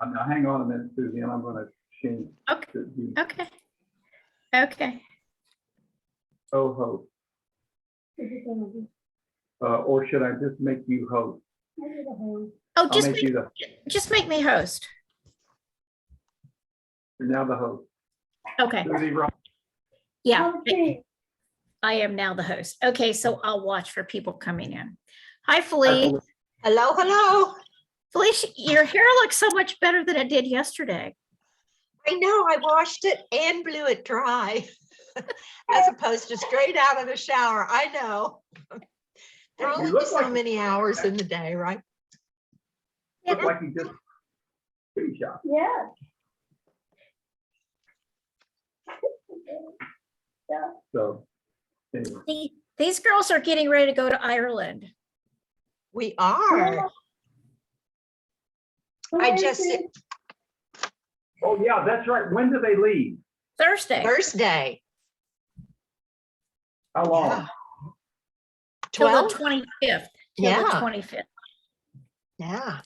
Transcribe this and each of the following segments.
Now hang on a minute, Susie, and I'm gonna change. Okay. to the Okay. Okay. co-host. Or should I just make you host? Oh, I'll just make you the, just make me host. you're now the host. Okay. Susie, Ross, Yeah. I am now the host. Okay, so I'll watch for people coming in. Hi, Felice. Hello, hello. Felice, your hair looks so much better than it did yesterday. I know I washed it and blew it dry as opposed to straight out of the shower. I know. There are You only look so like- many hours in the day, right? look like you just pretty shot. Yeah. So anyway, These girls are getting ready to go to Ireland. We are. I just, oh yeah, that's right. When do they leave? Thursday. Thursday. How long? Yeah. Till 12? the 25th. Till the Yeah. 25th. Yeah.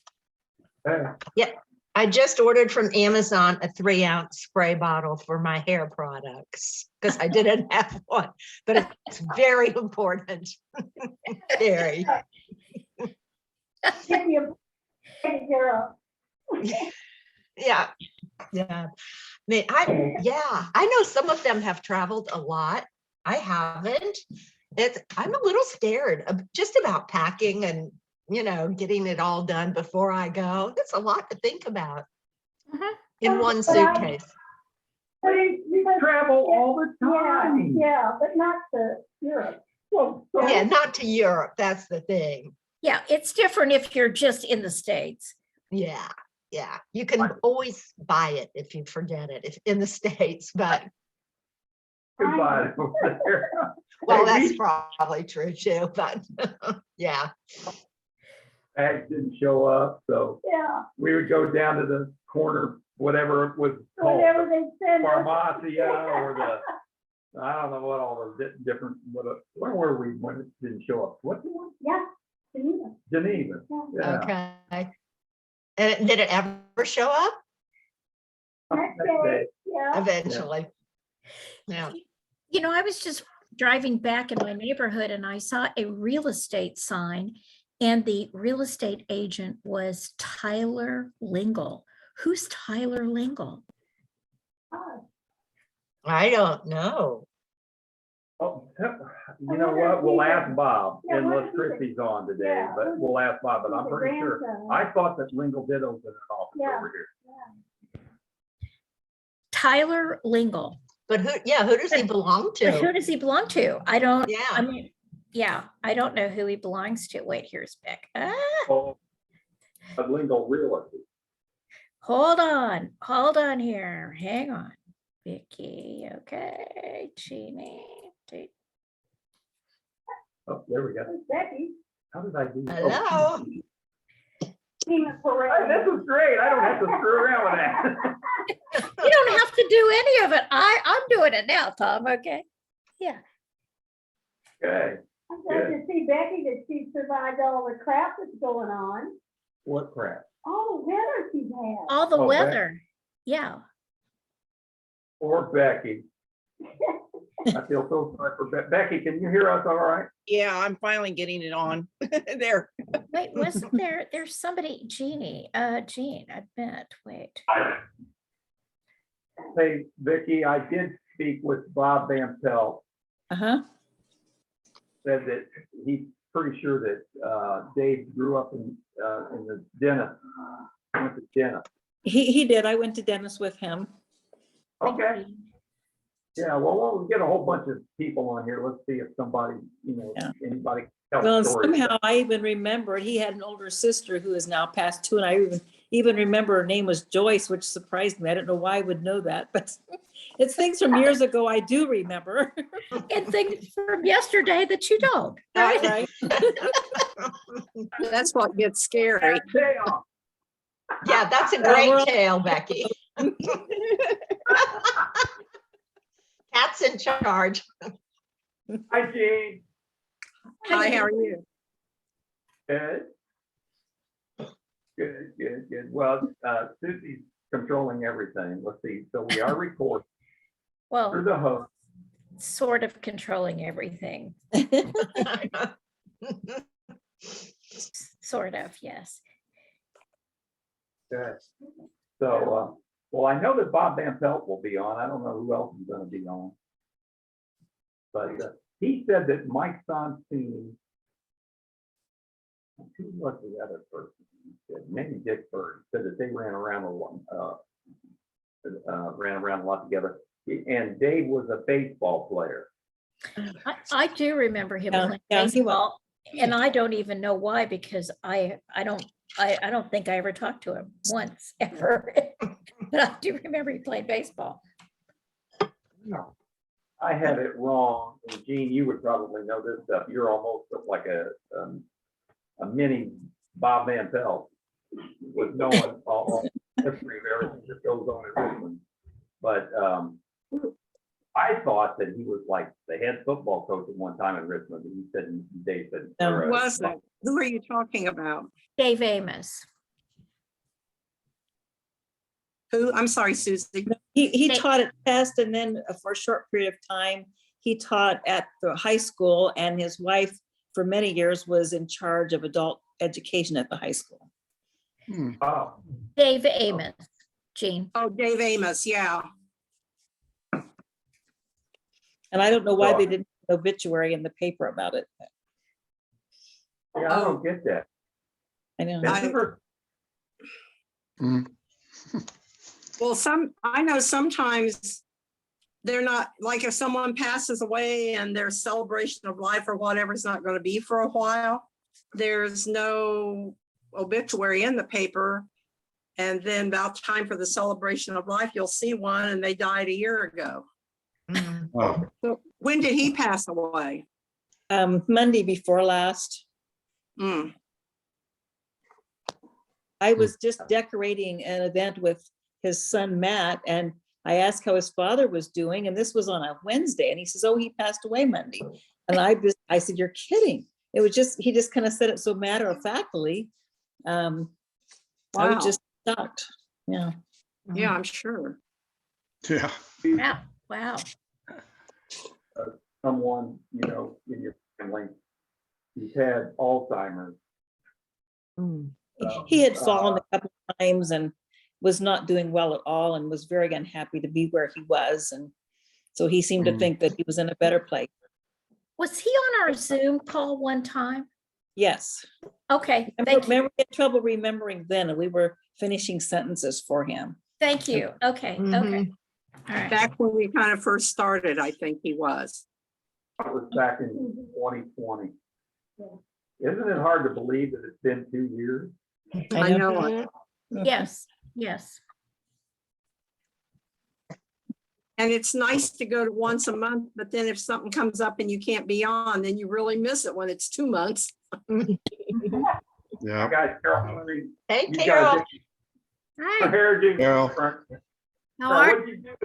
Hey, I just ordered from Amazon a 3-ounce spray bottle for my hair products because I didn't have one, but it's very important. Very. Yeah. Yeah. I know some of them have traveled a lot. I haven't. I'm a little scared of just about packing and, getting it all done before I go. It's a lot to think about Mhm. in one suitcase. you travel all the time. Yeah, but not to Europe. Yeah, not to Europe. That's the thing. Yeah, it's different if you're just in the States. Yeah. Yeah. You can always buy it if you forget it if in the States, but Goodbye over there. well, Hey, that's probably true too, but yeah. Bags didn't show up, so Yeah, we would go down to the corner, whatever it was called, whatever they send us. Pharmacia or the, I don't know what all the different, where were we when it didn't show up? What's the one? Yeah. Geneva. Geneva. Yeah. Okay. And did it ever show up? Next Next day, day. yeah. Eventually. Yeah. You know, I was just driving back in my neighborhood and I saw a real estate sign, and the real estate agent was Tyler Lingle. Who's Tyler Lingle? I don't know. Oh, you know what? We'll ask Bob Yeah, unless what- Christie's on today, Yeah, but we'll ask Bob, but I'm He's a pretty sure. grandson. I thought that Lingle did open an office Yeah. over here. Tyler Lingle. But who does he belong But who to? does he belong to? I don't, I Yeah. mean, yeah, I don't know who he belongs to. Wait, here's Beck. Oh, but Lingle Realty. Hold on here. Hang on. Vicky, okay, Jeannie. Oh, there we go. Becky. How did I do? Oh, Hello. Tina Hey, Parade. this is great. I don't have to screw around with that. You don't have to do any of it. I'm doing it now, Tom, okay? Yeah. Okay, I'm glad to see Becky that she survived all the crap that's going on. what crap? All the weather she's had. All the Oh, Beck. weather. Yeah. Or Becky. I feel so sorry for Becky. Can you hear us all right? Yeah, I'm finally getting it on. There. Wait, wasn't there's somebody, Jeannie, Jean, I bet, wait. Hey, Vicky, I did speak with Bob Van Pelt. Uh-huh. Said that he's pretty sure that Dave grew up in the Dennis. Went to Dennis. He did. I went to Dennis with him. Okay. Yeah, well, we'll get a whole bunch of people on here. Let's see if somebody, Yeah. anybody can tell Well, a and story. somehow I even remembered he had an older sister who is now passed too, and I even remember her name was Joyce, which surprised me. I don't know why I would know that, but it's things from years ago I do remember. And things from yesterday that you don't. Right? Right? That's what gets scary. Damn. Yeah, that's a Well, we're great all- tale, Becky. Cat's in charge. Hi, Gene. Hi, how are you? Ed. Good, good, good. Well, Susie's controlling everything. Let's see. So we are recording through Well, the host. sort of controlling everything, sort of, yes. Good. So, well, I know that Bob Van Pelt will be on. I don't know who else is gonna be on. But he said that Mike Sonstein, who was the other person? He said, maybe Dick Bird, said that they ran around a lot together. And Dave was a baseball player. I do remember him Yeah, playing yeah, he was. baseball, and I don't even know why, because I don't think I ever talked to him once, ever. But I do remember he played baseball. I had it wrong, and Gene, you would probably know this stuff. You're almost like a mini Bob Van Pelt with knowing all the history of everything that goes on in Richmond. But I thought that he was like the head football coach at one time in Richmond. And he said, Dave said, No. or, Who was it? Who are you talking about? Dave Amos. Who? I'm sorry, Susie. He They- taught at Test, and then for a short period of time, he taught at the high school, and his wife for many years was in charge of adult education at the high school. oh, Dave Amos, Jean. Oh, Dave Amos, yeah. And I don't know why they Sure. didn't have an obituary in the paper about it. yeah, I don't get that. I know. Have you ever- Well, I know sometimes they're not, like if someone passes away and their celebration of life or whatever is not going to be for a while, there's no obituary in the paper. And then about time for the celebration of life, you'll see one and they died a year ago. Mm. Oh, So when did he pass away? Monday before last, Mm. I was just decorating an event with his son Matt, and I asked how his father was doing, and this was on a Wednesday, and he says, oh, he passed away Monday. And I said, you're kidding. It was just, he just kind of said it so matter of factly. I Wow. was just shocked. Yeah. Yeah, I'm sure. yeah. Wow, wow. Someone, you know, in your family, who's had Alzheimer's. Mm. He had fallen a couple of times and was not doing well at all, and was very unhappy to be where he was. And so he seemed to Mm. think that he was in a better place. Was he on our Zoom call one time? Yes. Okay, I thank you, remember, we had trouble remembering then, and we were finishing sentences for him. thank you. Okay, okay, Mhm. all right. Back when we kind of first started, I think he was. That was back in 2020. Isn't it hard to believe that it's been 2 years? I know it. Yes, yes. And it's nice to go to once a month, but then if something comes up and you can't be on, then you really miss it when it's 2 months. Yeah. Guys, Carol, I mean, Hey, you Carol. guys, Hi, prepared you. Carol. how Carol, are, what'd you do?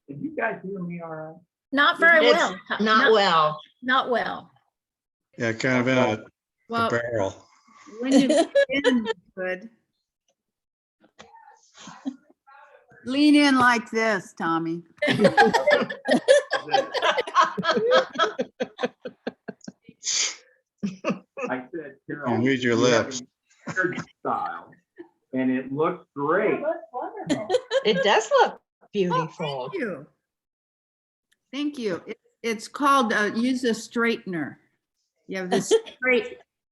Did you guys hear me all right? not very It's well. Not well. Not well. Yeah, kind of in a Well, barrel. when you lean in, good. Lean in like this, Tommy. I said, Carol. And read your you have lips. a weird style, and it looks great. It looks wonderful. It does look Oh, beautiful. Thank you. Thank you. It's called, use a straightener. You have this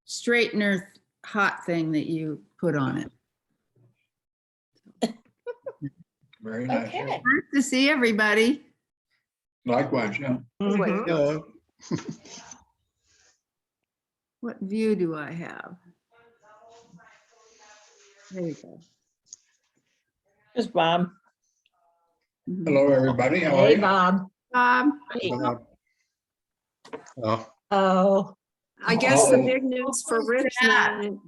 straightener hot thing that you put on it. Very nice. Okay. Nice to see everybody. Likewise, yeah. Mhm. Hello. What view do I have? There you go. There's Bob. Mhm. Hello, everybody. How are Hey, you? Bob. Bob, Oh, Oh, I guess the Uh-oh. big news for Who's that? Richmond,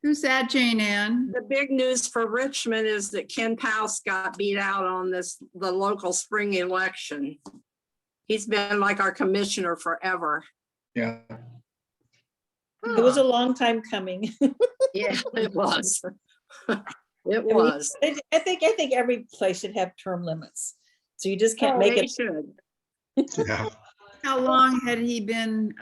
who's that, Jane Ann? the big news for Richmond is that Ken House got beat out on the local spring election. He's been like our commissioner forever. Yeah. It was a long time coming. Yeah, it was. It I mean, was. I think every place should have term limits. So you just can't Oh, make They it. should. Yeah. How long had he been,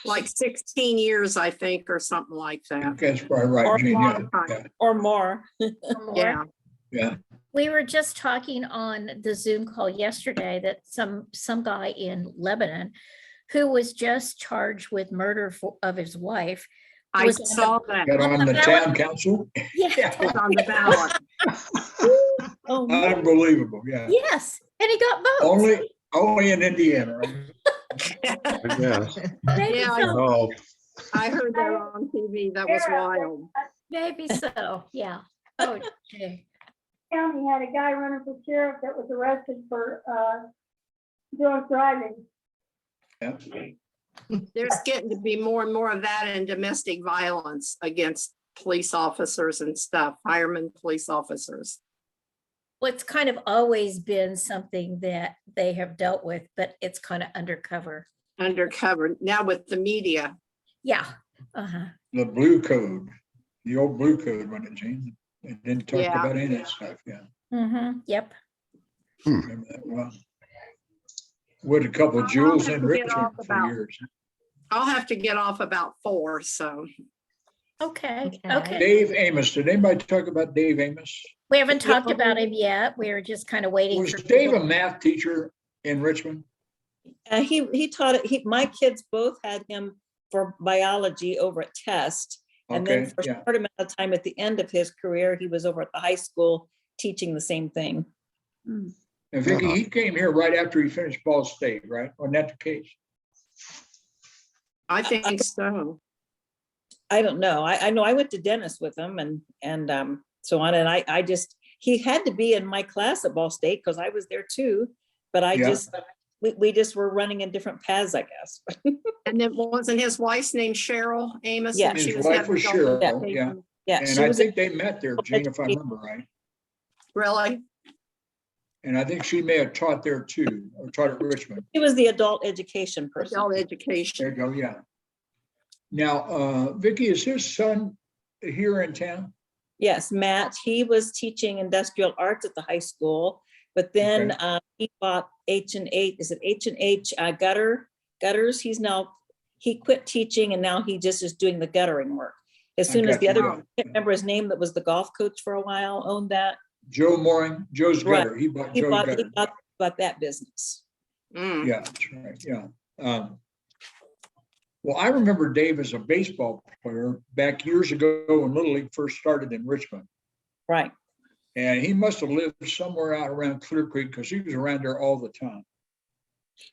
Like 16 years, I think, or something like I that. think that's probably Or right, Gene. Yeah, long time. yeah, Or more. or more. Yeah. yeah. We were just talking on the Zoom call yesterday that some guy in Lebanon who was just charged with murder of his wife. I was on the- saw that. Got on the town council. Yeah, It's on the ballot. Oh, no. Unbelievable, yeah. yes, and he got votes. Only in Indiana, right? Yes. Maybe Yeah, so, Oh, I heard that on TV. That was wild. maybe so, yeah. Oh, gee. County had a guy running for sheriff that was arrested for, drunk driving. Yeah. There's getting to be more and more of that in domestic violence against police officers and stuff, firemen, police officers. Well, it's kind of always been something that they have dealt with, but it's kind of undercover. Undercover now with the media. Yeah, uh-huh. The blue code, the old blue code, wasn't it, Gene? It didn't talk Yeah. about any of that stuff, yeah. Mm-hmm, yep. Remember that well. With a couple I'll of jewels have in to get Richmond off for about- years. I'll have to get off about 4, so. Okay, Okay. okay. Dave Amos, did anybody talk about Dave Amos? We haven't talked about him yet. We were just kind of waiting Was for. Dave a people- math teacher in Richmond? He taught it. My kids both had him for biology over at Test. And then Okay, for a yeah. short amount of time at the end of his career, he was over at the high school teaching the same thing. And Vicky, he came here right after he finished Ball State, right? Wasn't that the case? I think so. I don't know. I know I went to Dennis with him and so on. And I just, he had to be in my class at Ball State because I was there too. But Yeah. we just were running in different paths, I guess. And then wasn't his wife's name Cheryl Amos? Yeah. and she His wife was having adult Cheryl, yeah. education? Yeah, And she I was, think they met there, Gene, if I remember right. Really? And I think she may have taught there too, or taught at Richmond. she was the adult education person. Adult education. There you go, yeah. Now, Vicky, is his son here in town? Yes, Matt, he was teaching industrial arts at the high school, but then he bought H&H, is it H&H gutters? He quit teaching and now he just is doing the guttering work. As I soon as got the you, other, yeah. I can't remember his name, that was the golf coach for a while, owned that. Joe Mooring, Joe's Right. gutter. He bought He Joe's bought, he gutter. bought that business. Mm. Yeah, that's right, yeah. Well, I remember Dave as a baseball player back years ago when Little League first started in Richmond. Right. And he must have lived somewhere out around Clear Creek because he was around there all the time.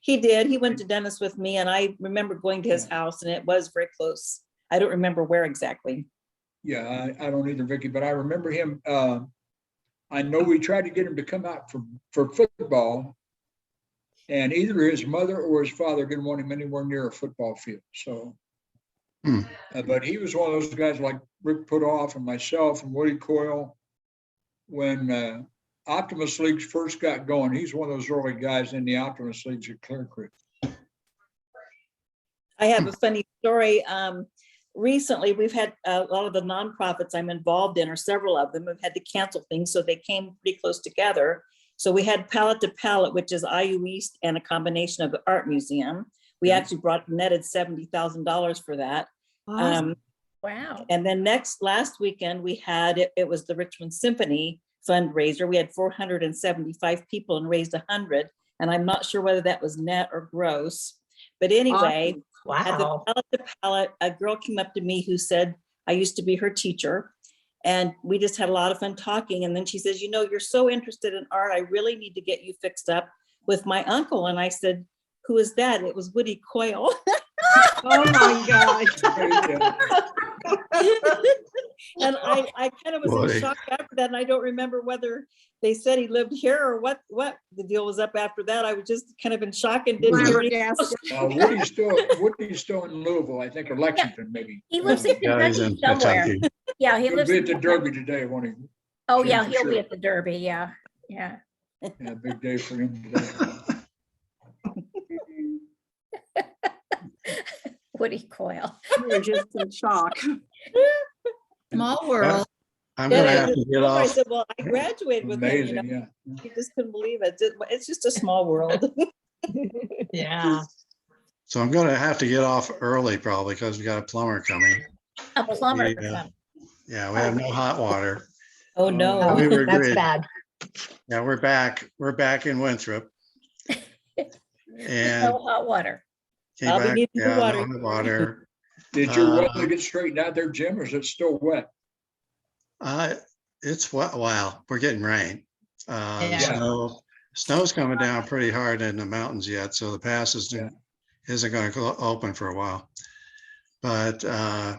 He did. He went to Dennis with me and I remember going to his house and it was very close. I don't remember where exactly. Yeah, I don't either, Vicky, but I remember him. I know we tried to get him to come out for football. And either his mother or his father didn't want him anywhere near a football field, so. But he was one of those guys like Rick Putoff and myself and Woody Coyle. When Optimus Leagues first got going, he's one of those early guys in the Optimus Leagues at Clear Creek. I have a funny story. Recently, we've had a lot of the nonprofits I'm involved in, or several of them have had to cancel things, so they came pretty close together. So we had Palette to Palette, which is IU East and a combination of the art museum. We Yeah. actually netted $70,000 for that. Wow. And then last weekend, we had, it was the Richmond Symphony fundraiser. We had 475 people and raised 100. And I'm not sure whether that was net or gross. But anyway, at the Wow. Palette to Palette, a girl came up to me who said, I used to be her teacher. And we just had a lot of fun talking. And then she says, you know, you're so interested in art. I really need to get you fixed up with my uncle. And I said, who is that? It was Woody Coyle. Oh my gosh. And I kind of was Woody. in shock after that. And I don't remember whether they said he lived here or what the deal was up after that. I was just kind of in shock and didn't hear any- Woody's still in Louisville, I think, or Lexington, maybe. He lives in yeah, he's Kentucky in somewhere. Kentucky. Yeah, he He'll lives. be in at the Kentucky. Derby today, won't he? Oh, Sure, yeah, for he'll be sure. at the Derby, yeah, yeah. Yeah, big day for him today. Woody Coyle. We were just in shock. Small world. I'm gonna Yeah, have to get I off. said, well, I graduated with him, you know, Amazing, yeah. he just couldn't believe it. It's just a small world. Yeah. So I'm gonna have to get off early probably because we got a plumber coming. A plumber. Yeah. Yeah, we have no hot water. Oh, no. We were That's good. bad. Yeah, we're back. We're back in Winthrop. And No hot water. came I'll be back, needing the yeah, water. on the water. Did your well get straightened out there, Jim, or is it still wet? It's wet. Wow, we're getting rain. The Yeah. snow's coming down pretty hard in the mountains yet, so the pass Yeah. isn't going to open for a while. But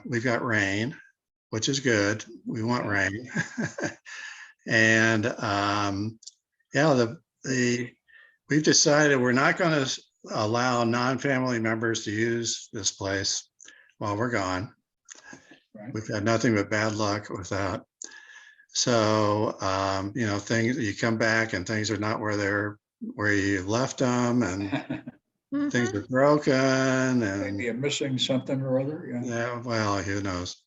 we've got rain, which is good. We want rain. And yeah, we've decided we're not going to allow non-family members to use this place while we're gone. Right. We've had nothing but bad luck with that. So, you know, things, you come back and things are not where you left them, and things Mhm. are broken and Maybe I'm missing something or other, yeah. yeah, well, who knows?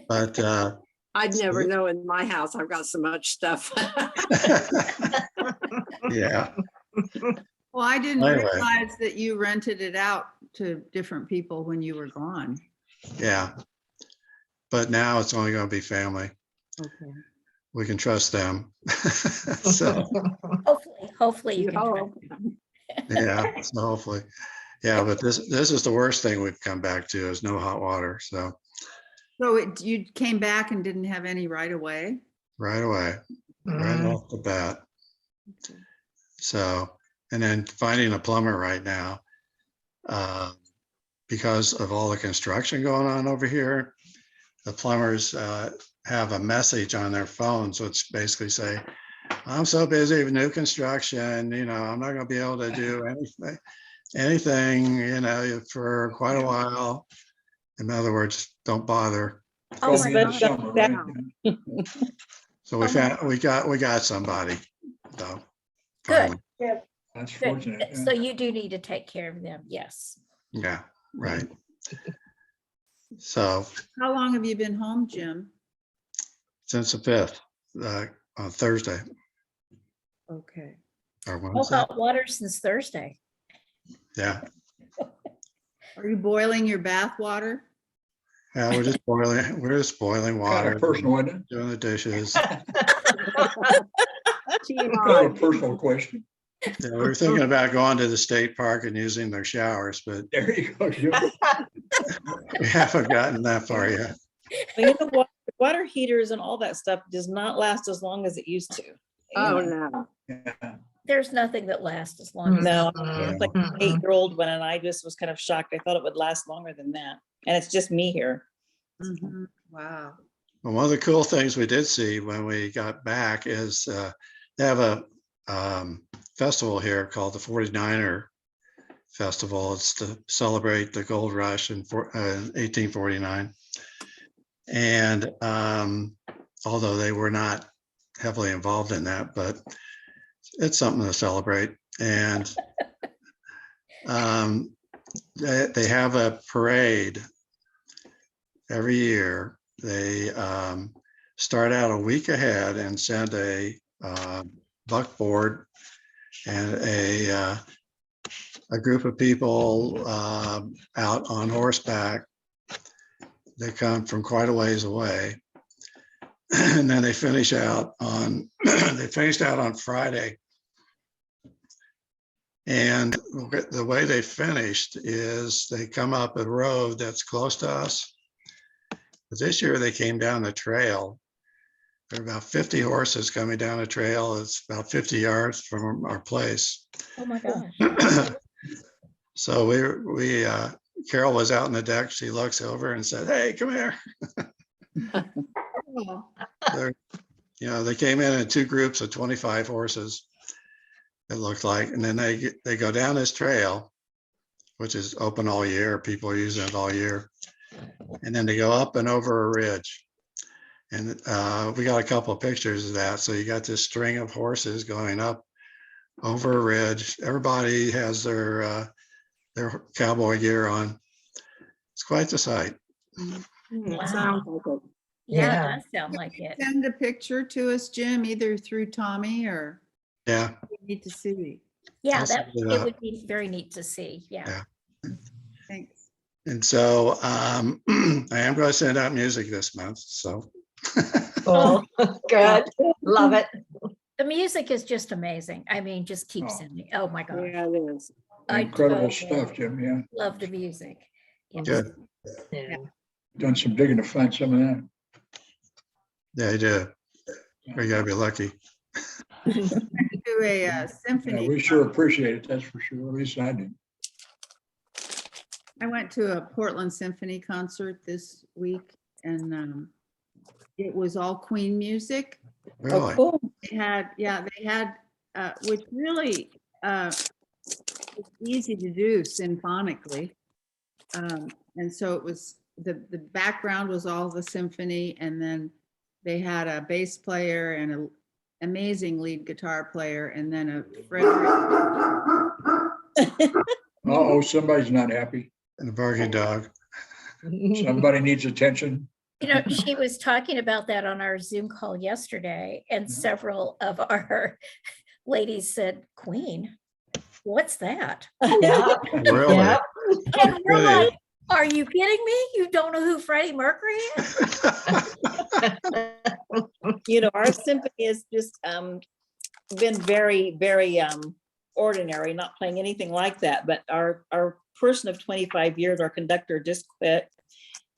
But I'd never know in my house. I've got so much stuff. yeah, Well, I didn't Anyway. realize that you rented it out to different people when you were gone. yeah. But now it's only going to be family. Okay. We can trust them. So, Hopefully you You can. try. hope. yeah, so hopefully, yeah, but this is the worst thing we've come back to is no hot water. So So you came back and didn't have any right away? right away, right Mm. off the bat. So, and then finding a plumber right now, because of all the construction going on over here, the plumbers have a message on their phone. So it's basically say, I'm so busy with new construction, you know, I'm not gonna be able to do anything, you know, for quite a while. In other words, don't bother. Oh Call my me in the God. summer, right? So we Oh my- found, we got somebody, though. Good. finally. That's fortunate. Good. yeah. So you do need to take care of them. Yes. Yeah, right. So How long have you been home, Jim? since the 5th, on Thursday Okay. or No Wednesday, hot water since Thursday. yeah. Are you boiling your bath water? Yeah, we're just boiling Kind water, of personal, isn't it? doing the dishes. Team Kind on. of a personal question. Yeah, we were thinking about going to the state park and using their showers, but There you go. Jim. we haven't gotten that far yet. But you know what? Water heaters and all that stuff does not last as long as it used to. Oh, You know? no. Yeah. There's nothing that lasts as long as. No, Mm. it's like an 8-year-old one, and I just was kind of shocked. I thought it would last longer than that. And it's just me here. Mhm. Wow. Well, one of the cool things we did see when we got back is they have a festival here called the 49er Festival. It's to celebrate the gold rush in 1849. And although they were not heavily involved in that, but it's something to celebrate. And they have a parade every year. They start out a week ahead and send a buckboard and a group of people out on horseback. They come from quite a ways away. And then they finish out on Friday. And the way they finished is they come up a road that's close to us. But this year they came down the trail. There are about 50 horses coming down a trail. It's about 50 yards from our place. Oh, my gosh. So Carol was out on the deck. She looks over and said, "Hey, come here." Oh, They came in 2 groups of 25 horses. It looked like, and then they go down this trail, which is open all year. People are using it all year. And then they go up and over a ridge. And we got a couple of pictures of that. So you got this string of horses going up over a ridge. Everybody has their cowboy gear on. It's quite the sight. It sounds like it. Yeah, Yeah. it does sound like it. Send a picture to us, Jim, either through Tommy or Yeah. we need to see. Yeah, I'll that, send it it out. would be very neat to see. Yeah. Yeah. Thanks. And so I am going to send out music this month, so. Cool. Good. Love it. The music is just amazing. I mean, just keep Oh. sending. Oh my God. Yeah, it is. I Incredible totally stuff, Jim. Yeah. Love the music. Yes. Good. Yeah. Done some digging to find some of that. Yeah, you do. You gotta be lucky. Do a Yeah, symphony. we sure appreciate it. That's for sure. At least I do. I went to a Portland Symphony concert this week and it was all Queen music. Oh, Really? cool. They had, which really was easy to do symphonically. And so it was, the background was all the symphony, and then they had a bass player and an amazing lead guitar player, and then a Frederick. Uh-oh, somebody's not happy. And the barking dog. Somebody needs attention. You know, she was talking about that on our Zoom call yesterday, and several of our ladies said, Queen, what's that? Yeah. Really? Yeah. And we're Really? like, are you kidding me? You don't know who Freddie Mercury is? You know, our symphony has just been very, very ordinary, not playing anything like that. But our person of 25 years, our conductor, just quit.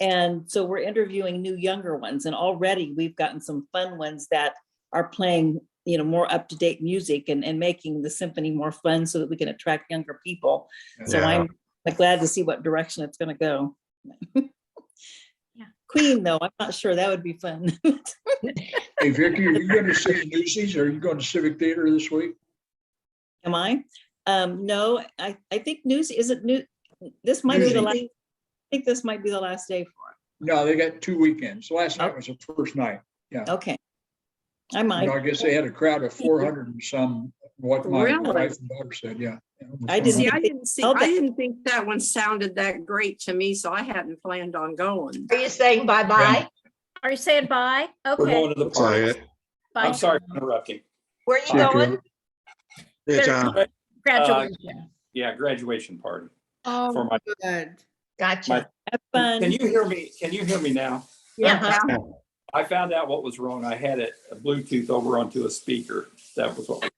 And so we're interviewing new younger ones. And already we've gotten some fun ones that are playing, you know, more up-to-date music and making the symphony more fun so that we can attract younger people. So Yeah. I'm glad to see what direction it's going to go. Yeah. Queen, though, I'm not sure. That would be fun. Hey, Vicky, are you going to see Newsies? Are you going to Civic Theater this week? Am I? No, I think news, is it new? This might be the last, I think this might be the last day for No, they got 2 weekends. Last night was the first night. it. Okay. I You might. know, I guess they had a crowd of 400 and some, what my Really? wife and daughter said, yeah. I didn't See, think I they didn't see, held I that. didn't think that one sounded that great to me, so I hadn't planned on going. Are you saying bye-bye? Are you saying bye? We're Okay. going to the Looks like party. it. Bye. I'm sorry for interrupting. Where are you See you, going? Hey, Tom. Graduation. Yeah, graduation party Oh, for my, good. Gotcha. Have fun. can you hear me? Can you hear me now? Yeah. I found out what was wrong. I had it a Bluetooth over onto a speaker. That was what.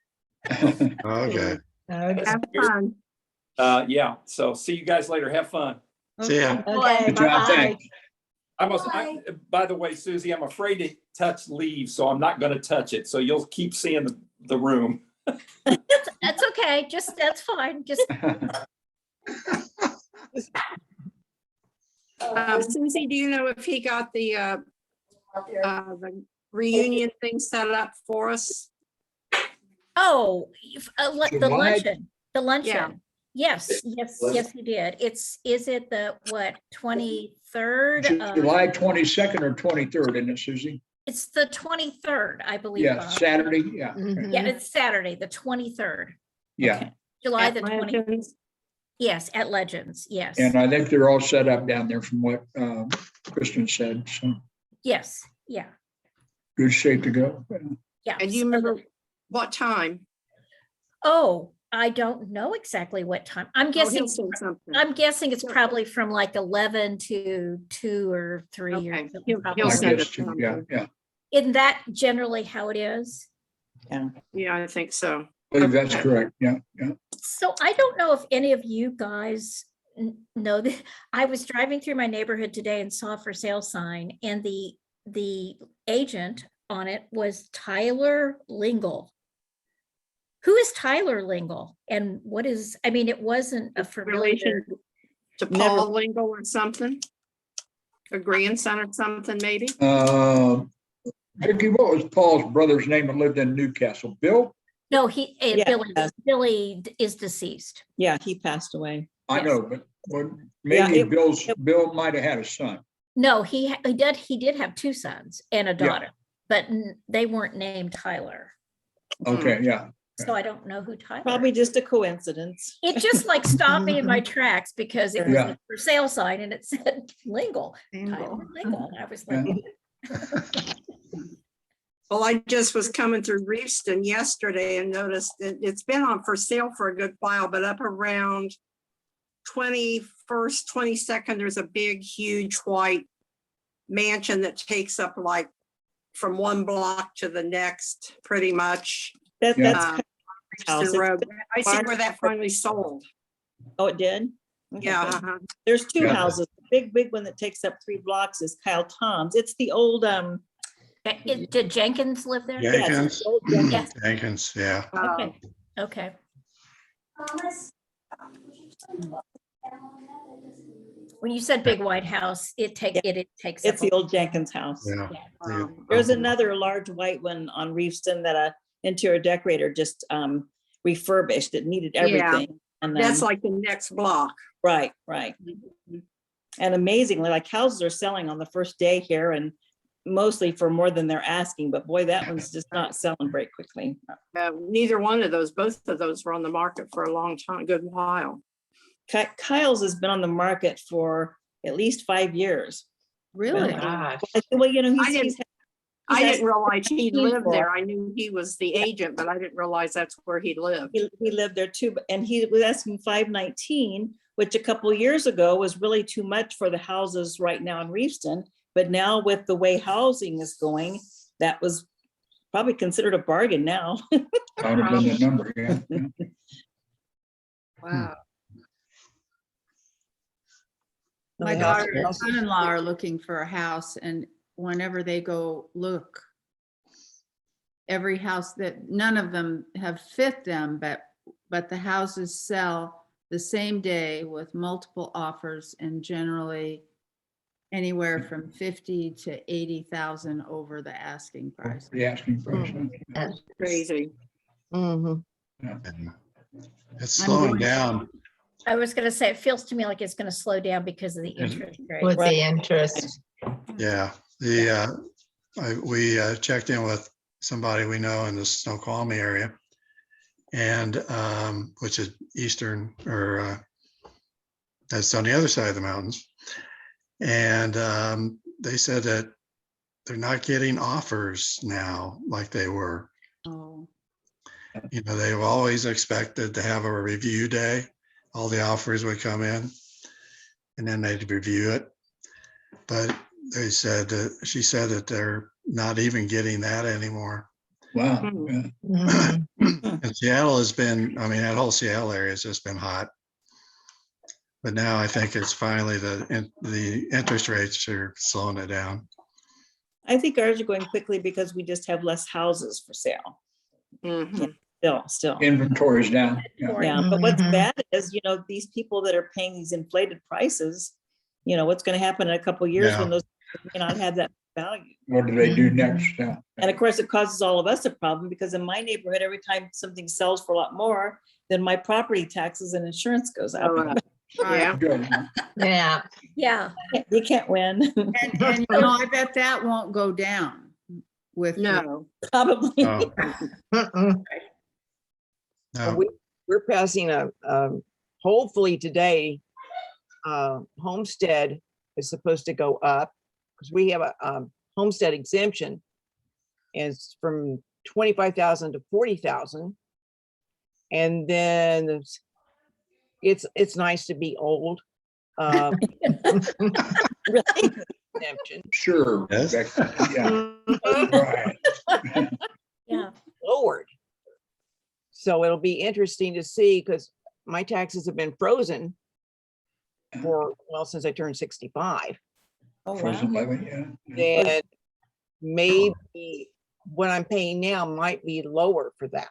Okay. Okay. Have fun. Yeah, so see you guys later. Have fun. See ya. Okay, Good job, bye-bye. thanks. By the way, Susie, I'm afraid to touch leave, so I'm not going to touch it. So you'll keep seeing the room. That's okay. Just, that's fine. Just, Susie, do you know if he got the reunion thing set up for us? oh, the July? luncheon, the luncheon. Yes, yes, he did. Is it the, what, 23rd? July 22nd or 23rd, isn't it, Susie? It's the 23rd, I believe. Yeah, Bob. Saturday, yeah. Mhm. Yeah, it's Saturday, the 23rd, Yeah, Okay. July At the 20th. Legends? Yes, at Legends, yes. and I think they're all set up down there from what Kristen said, so Yes, yeah, good shape to go. yeah. And you So the- remember what time? Oh, I don't know exactly what time. Oh, he'll guessing. say something. I'm guessing it's probably from like 11 to 2 or 3 or Okay, something. he'll probably. I send guess, it too. from Yeah, you. yeah, Isn't that generally how it is? Yeah, I think so. I believe that's correct, yeah, yeah. So I don't know if any of you guys know that. I was driving through my neighborhood today and saw a for sale sign, and the agent on it was Tyler Lingle. Who is Tyler Lingle? And what is, I mean, it wasn't a familiar. Relation to Paul Lingle or something? A grandson or something, maybe? Vicky, what was Paul's brother's name that lived in Newcastle? Bill? No, Yeah. Billy is deceased. Yeah, he passed away. I Yes. know, but Yeah, maybe it- Bill might have had a son. No, he did have 2 sons and a Yeah. daughter, but they weren't named Tyler. Okay, yeah. So I don't know who Tyler. Probably just a coincidence. It just like stopped me in my tracks because it was Yeah. a for sale sign and it said Lingle. Lingle. Tyler Lingle. And I was Yeah. like, Well, I just was coming through Reeveston yesterday and noticed that it's been on for sale for a good while, but up around 21st, 22nd, there's a big, huge white mansion that takes up like from one block to the next, pretty much. That, Yeah. that's, Um, house. Reeveston It's Road. been I see where that finally sold. oh, it did? Okay, Yeah. good. uh-huh. There's two Yeah. houses. The big one that takes up 3 blocks is Kyle Tom's. It's the old, did Jenkins live there? Yeah. yes, Jenkins. it's the old Jenkins. Yes. Jenkins, yeah. Okay, okay. When you said big white house, it takes, it takes. It's up the a- old Jenkins house. Yeah. Yeah. There's another large white one on Reeveston that a interior decorator just refurbished. It needed Yeah. everything. And That's like the next block. right. And amazingly, like houses are selling on the first day here and mostly for more than they're asking, but boy, that one's just not selling very quickly. Neither one of those, both of those were on the market for a long time, good while. Kyle's has been on the market for at least 5 years. Really? Gosh. Well, you know, I didn't- I asked- didn't realize he asking lived for- there. I knew he was the agent, but I didn't realize that's where he lived. he lived there too, and he was asking 519, which a couple years ago was really too much for the houses right now in Reeveston. But now with the way housing is going, that was probably considered a bargain now. Might have been the number, yeah. Wow. So My they have daughter and to- son-in-law are looking for a house, and whenever they go look, every house that, none of them have fit them, but the houses sell the same day with multiple offers and generally anywhere from 50 to 80,000 over the asking price. The asking price. Crazy. Mhm. And It's I'm slowing going- down. I was gonna say, it feels to me like it's gonna slow down because of the interest rate. With the interest. Yeah, we checked in with somebody we know in the Snoqualmie area. And which is eastern or that's on the other side of the mountains. And they said that they're not getting offers now like they were. Oh, You know, they've always expected to have a review day. All the offers would come in and then they'd review it. But they said that, she said that they're not even getting that anymore. Wow, yeah. Mhm. And Seattle has been, I mean, that whole Seattle area has just been hot. But now I think it's finally the interest rates are slowing it down. I think ours are going quickly because we just have less houses for sale. Mhm. Still. Inventory's down. Yeah. Yeah, but what's Mhm. bad is, you know, these people that are paying these inflated prices, you know, what's gonna happen in a couple of years Yeah. when those may not have that value. What do they do next? Yeah. And of course, it causes all of us a problem because in my neighborhood, every time something sells for a lot more, then my property taxes and insurance goes up. So, yeah. Good. Yeah. Yeah, You can't win, and you know, I bet that won't go down with. No. probably. Oh, Mm-mm. no. We're passing hopefully today, homestead is supposed to go up because we have a homestead exemption. And it's from 25,000 to 40,000. And then it's nice to be old. Really? Exemption Sure. Yes. Yeah, Mhm. right. yeah. lowered. So it'll be interesting to see because my taxes have been frozen for, well, since I turned 65. Oh, wow. Frozen levy, yeah. And maybe what I'm paying now might be lower for that.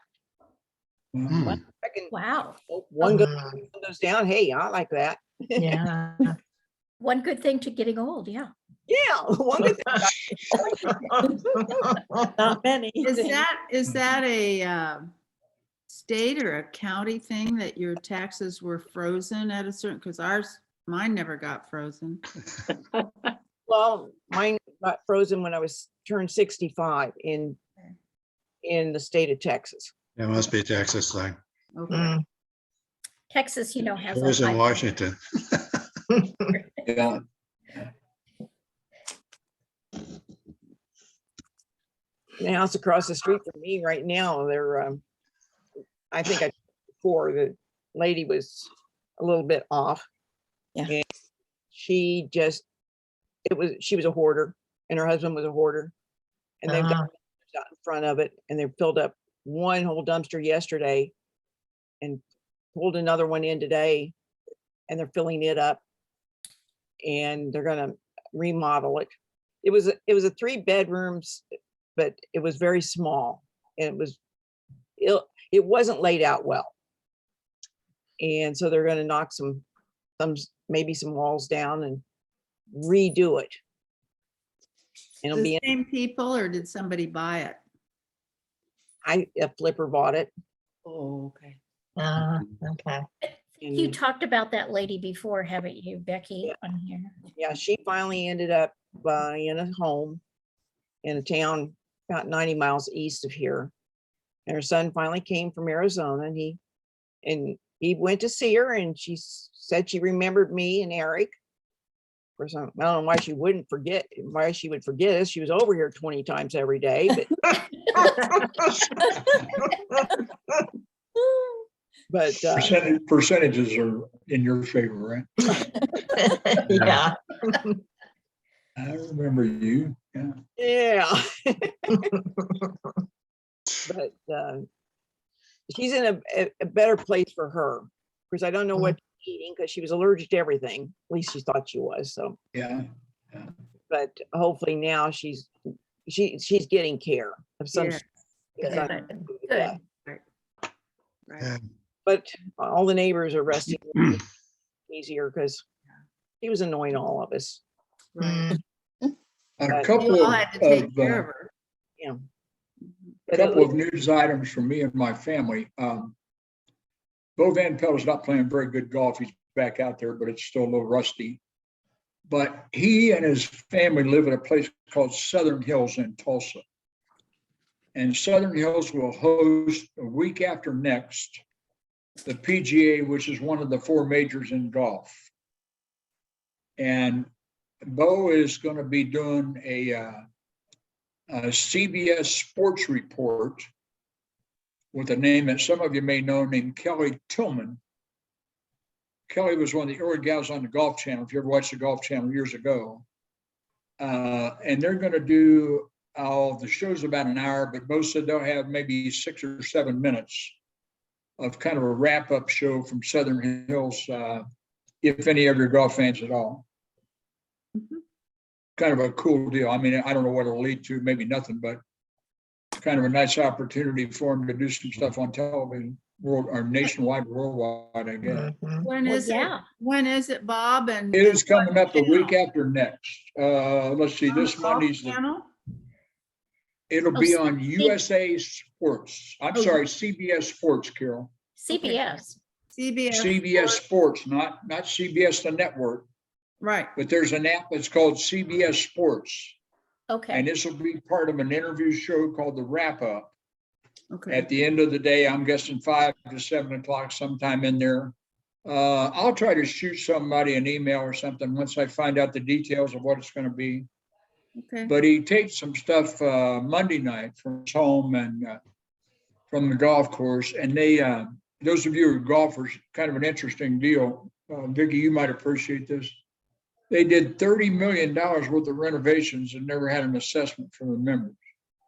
Hmm. I can, Wow. one goes down, hey, I like that. Yeah. One good thing to getting old, yeah. Yeah. one good Not many. Is that a state or a county thing that your taxes were frozen at a certain, because mine never got frozen. Well, mine got frozen when I was turned 65 in the state of Texas. It must be a Texas thing. Okay. Mm, Texas, you know, has a Where's in high- Washington? Yeah. The house across the street from me right now, I think I, before, the lady was a little bit off. Yeah. And she was a hoarder and her husband was a hoarder. And they've got out in front of it and they filled up one whole dumpster yesterday and pulled another one in today and they're filling it up. And they're gonna remodel it. It was a 3 bedrooms, but it was very small and it wasn't laid out well. And so they're gonna knock maybe some walls down and redo it. And it'll The be, same people or did somebody buy it? a flipper bought it. Oh, okay. okay. You And talked about that lady before, haven't you, Becky, Yeah. on here? yeah, she finally ended up buying a home in a town about 90 miles east of here. And her son finally came from Arizona and he went to see her and she said she remembered me and Eric. For some, I don't know why she would forget us. She was over here 20 times every day, but Percentages are in your favor, right? Yeah. I remember you. Yeah. yeah. But she's in a better place for her. Because I don't know what she's eating because she was allergic to everything. At least she thought she was. So, Yeah. but hopefully now she's getting care of some. Yeah. because Good. I- Good. Right. Yeah. But all the neighbors are resting easier because he was annoying all of us. Right. A But couple You all had to take of, care of her. Yeah. Mhm. But couple of news items for me and my family. Bo Van Pelt is not playing very good golf. He's back out there, but it's still a little rusty. But he and his family live at a place called Southern Hills in Tulsa. And Southern Hills will host a week after next, the PGA, which is one of the 4 majors in golf. And Bo is going to be doing a CBS Sports Report with a name that some of you may know named Kelly Tillman. Kelly was one of the early gals on the Golf Channel, if you ever watched the Golf Channel years ago. And they're going to do the show's about an hour, but Bo said they'll have maybe 6 or 7 minutes of kind of a wrap-up show from Southern Hills, if any of your golf fans at all. Kind of a cool deal. I mean, I don't know what it'll lead to, maybe nothing, but kind of a nice opportunity for him to do some stuff on television, or nationwide, worldwide, I guess. When Well, is it? yeah. When is it, Bob? And It is coming up the channel? week after next. Let's see, On the this Golf Monday's, Channel? it'll be on USA Sports. I'm Oh, sorry, CBS Sports, Carol. CBS. CBS. CBS Sports, not CBS the network, Right. but there's an app that's called CBS Sports. And Okay. this will be part of an interview show called The Wrap Up. Okay. At the end of the day, I'm guessing 5 to 7 o'clock sometime in there. I'll try to shoot somebody an email or something once I find out the details of what it's going to be. Okay. But he takes some stuff Monday night from his home and from the golf course. And they, those of you who are golfers, kind of an interesting deal. Vicki, you might appreciate this. They did $30 million worth of renovations and never had an assessment from the members.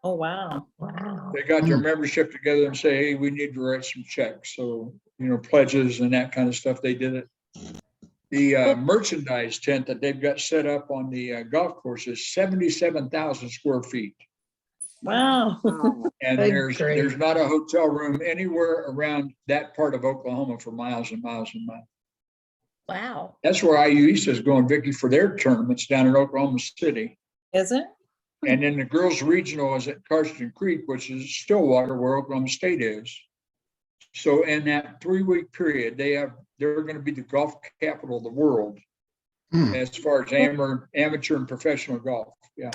Oh, wow. Wow. They got their membership together and say, hey, we need to write some checks. So, pledges and that kind of stuff, they did it. The merchandise tent that they've got set up on the golf course is 77,000 square feet. Wow. And Good there's grief. not a hotel room anywhere around that part of Oklahoma for miles and miles and miles. Wow. That's where IU East is going, Vicki, for their tournaments down in Oklahoma City. Is it? And then the girls' regional is at Karsten Creek, which is Stillwater, where Oklahoma State is. So in that 3-week period, they're going to be the golf capital of the world Hmm. as far as amateur and professional golf. Yeah.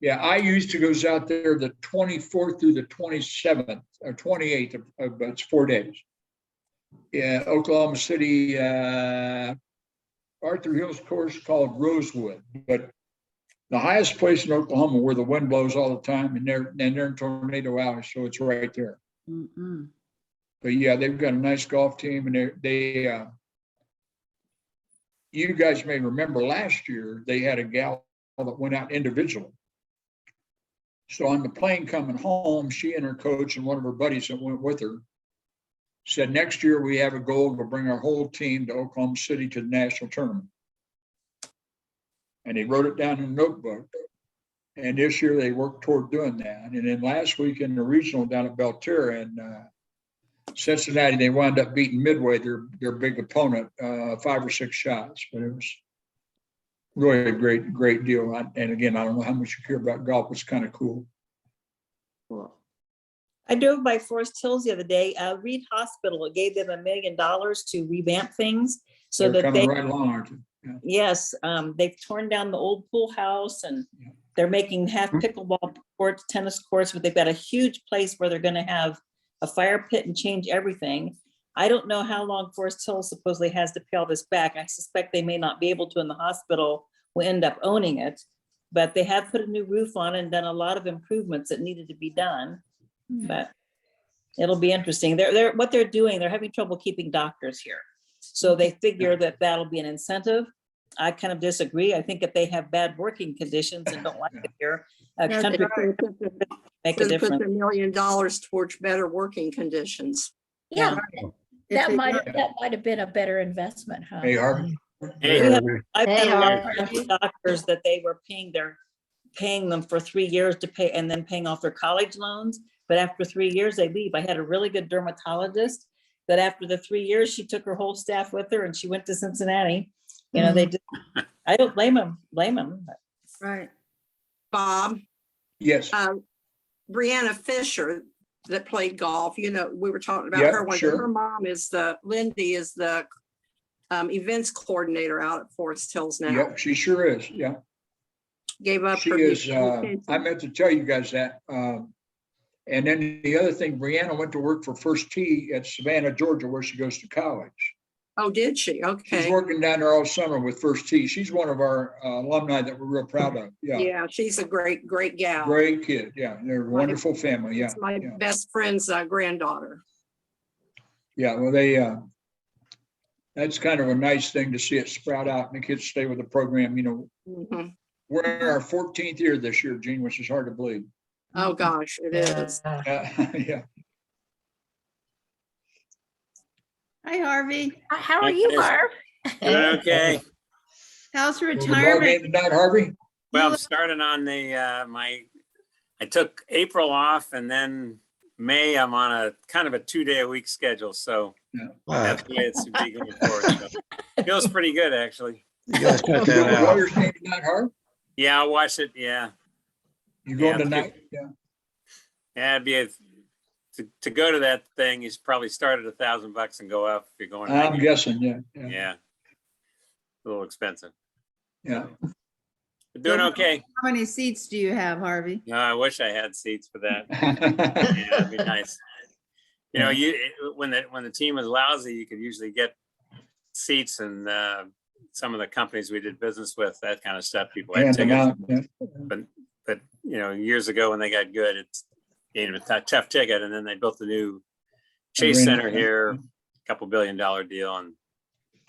Yeah, I used to goes out there the 24th through the 27th or 28th, but it's 4 days. Yeah, Oklahoma City, Arthur Hills course called Rosewood, but the highest place in Oklahoma where the wind blows all the time, and they're in Tornado Alley, so it's right there. Mm-mm. But yeah, they've got a nice golf team, and you guys may remember last year, they had a gal that went out individually. So on the plane coming home, she and her coach and one of her buddies that went with her said, next year we have a goal to bring our whole team to Oklahoma City to the national tournament. And they wrote it down in a notebook. And this year they worked toward doing that. And then last week in the regional down at Belterra in Cincinnati, they wound up beating Midway, their big opponent, 5 or 6 shots. But it was really a great deal. And again, I don't know how much you care about golf. It's kind of cool. Cool. I drove by Forest Hills the other day. Reed Hospital gave them $1 million to revamp things so They're that coming they, right along, aren't they? Yeah. yes, they've torn down the old pool house and Yeah. they're making half pickleball courts, tennis courts, but they've got a huge place where they're gonna have a fire pit and change everything. I don't know how long Forest Hills supposedly has to pay all this back. I suspect they may not be able to, and the hospital will end up owning it. But they have put a new roof on and done a lot of improvements that needed to be done. But it'll be interesting. What they're doing, they're having trouble keeping doctors here. So they figure that that'll be an incentive. I kind of disagree. I think if they have bad working conditions and don't like it here, a Yeah, country they could make a Put difference. $1 million towards better working conditions. Yeah, If that they might, don't- that might have been a better investment, huh? Hey, Harvey. Hey, We have- Harvey. I've Hey, had a lot Harvey. of doctors that they were paying them for 3 years to pay and then paying off their college loans. But after 3 years, they leave. I had a really good dermatologist that after the 3 years, she took her whole staff with her and she went to Cincinnati. You know, they did, I don't blame them. Right. Bob, Yes, Brianna Fisher that played golf, you know, we were talking about Yeah, her. One day. sure. Her mom is Lindy is the events coordinator out at Forest Hills now. yep, she sure is. Yeah, Gave up she her. is. I meant to tell you guys that. And then the other thing, Brianna went to work for First Tee at Savannah, Georgia, where she goes to college. Oh, did she? She's Okay. working down there all summer with First Tee. She's one of our alumni that we're real proud of. Yeah, Yeah, she's a great gal. great kid. Yeah, they're a wonderful family. Yeah, It's my yeah. best friend's granddaughter. Yeah, well, that's kind of a nice thing to see it sprout out and the kids stay with the program. You know, Mhm. we're in our 14th year this year, Gene, which is hard to believe. Oh, gosh, it is. Yeah. Hi, Harvey. How are you, Barb? Doing okay. How's Well, the ball retirement? game tonight, Harvey? Well, I'm starting on I took April off and then May, I'm on a kind of a 2-day-a-week schedule. So Wow, that's the way it's to be going forward. So, feels pretty good, actually. you gotta check You that going to out. Warriors game tonight, Harv? Yeah, I'll watch it. Yeah. You going Yeah, tonight? Yeah. Yeah, to go to that thing, you should probably start at $1,000 and go up if you're going. I'm regular. guessing, yeah. Yeah. A little expensive. Yeah. But doing okay. How many seats do you have, Harvey? No, I wish I had seats for that. Yeah, it'd be nice. You know, when the team is lousy, you could usually get seats, and some of the companies we did business with, that kind of stuff, people had Hand them tickets. out, yeah. But you know, years ago when they got good, it's gave them a tough ticket, and then they built the new Chase Arena, Center yeah. here, $2 billion deal, and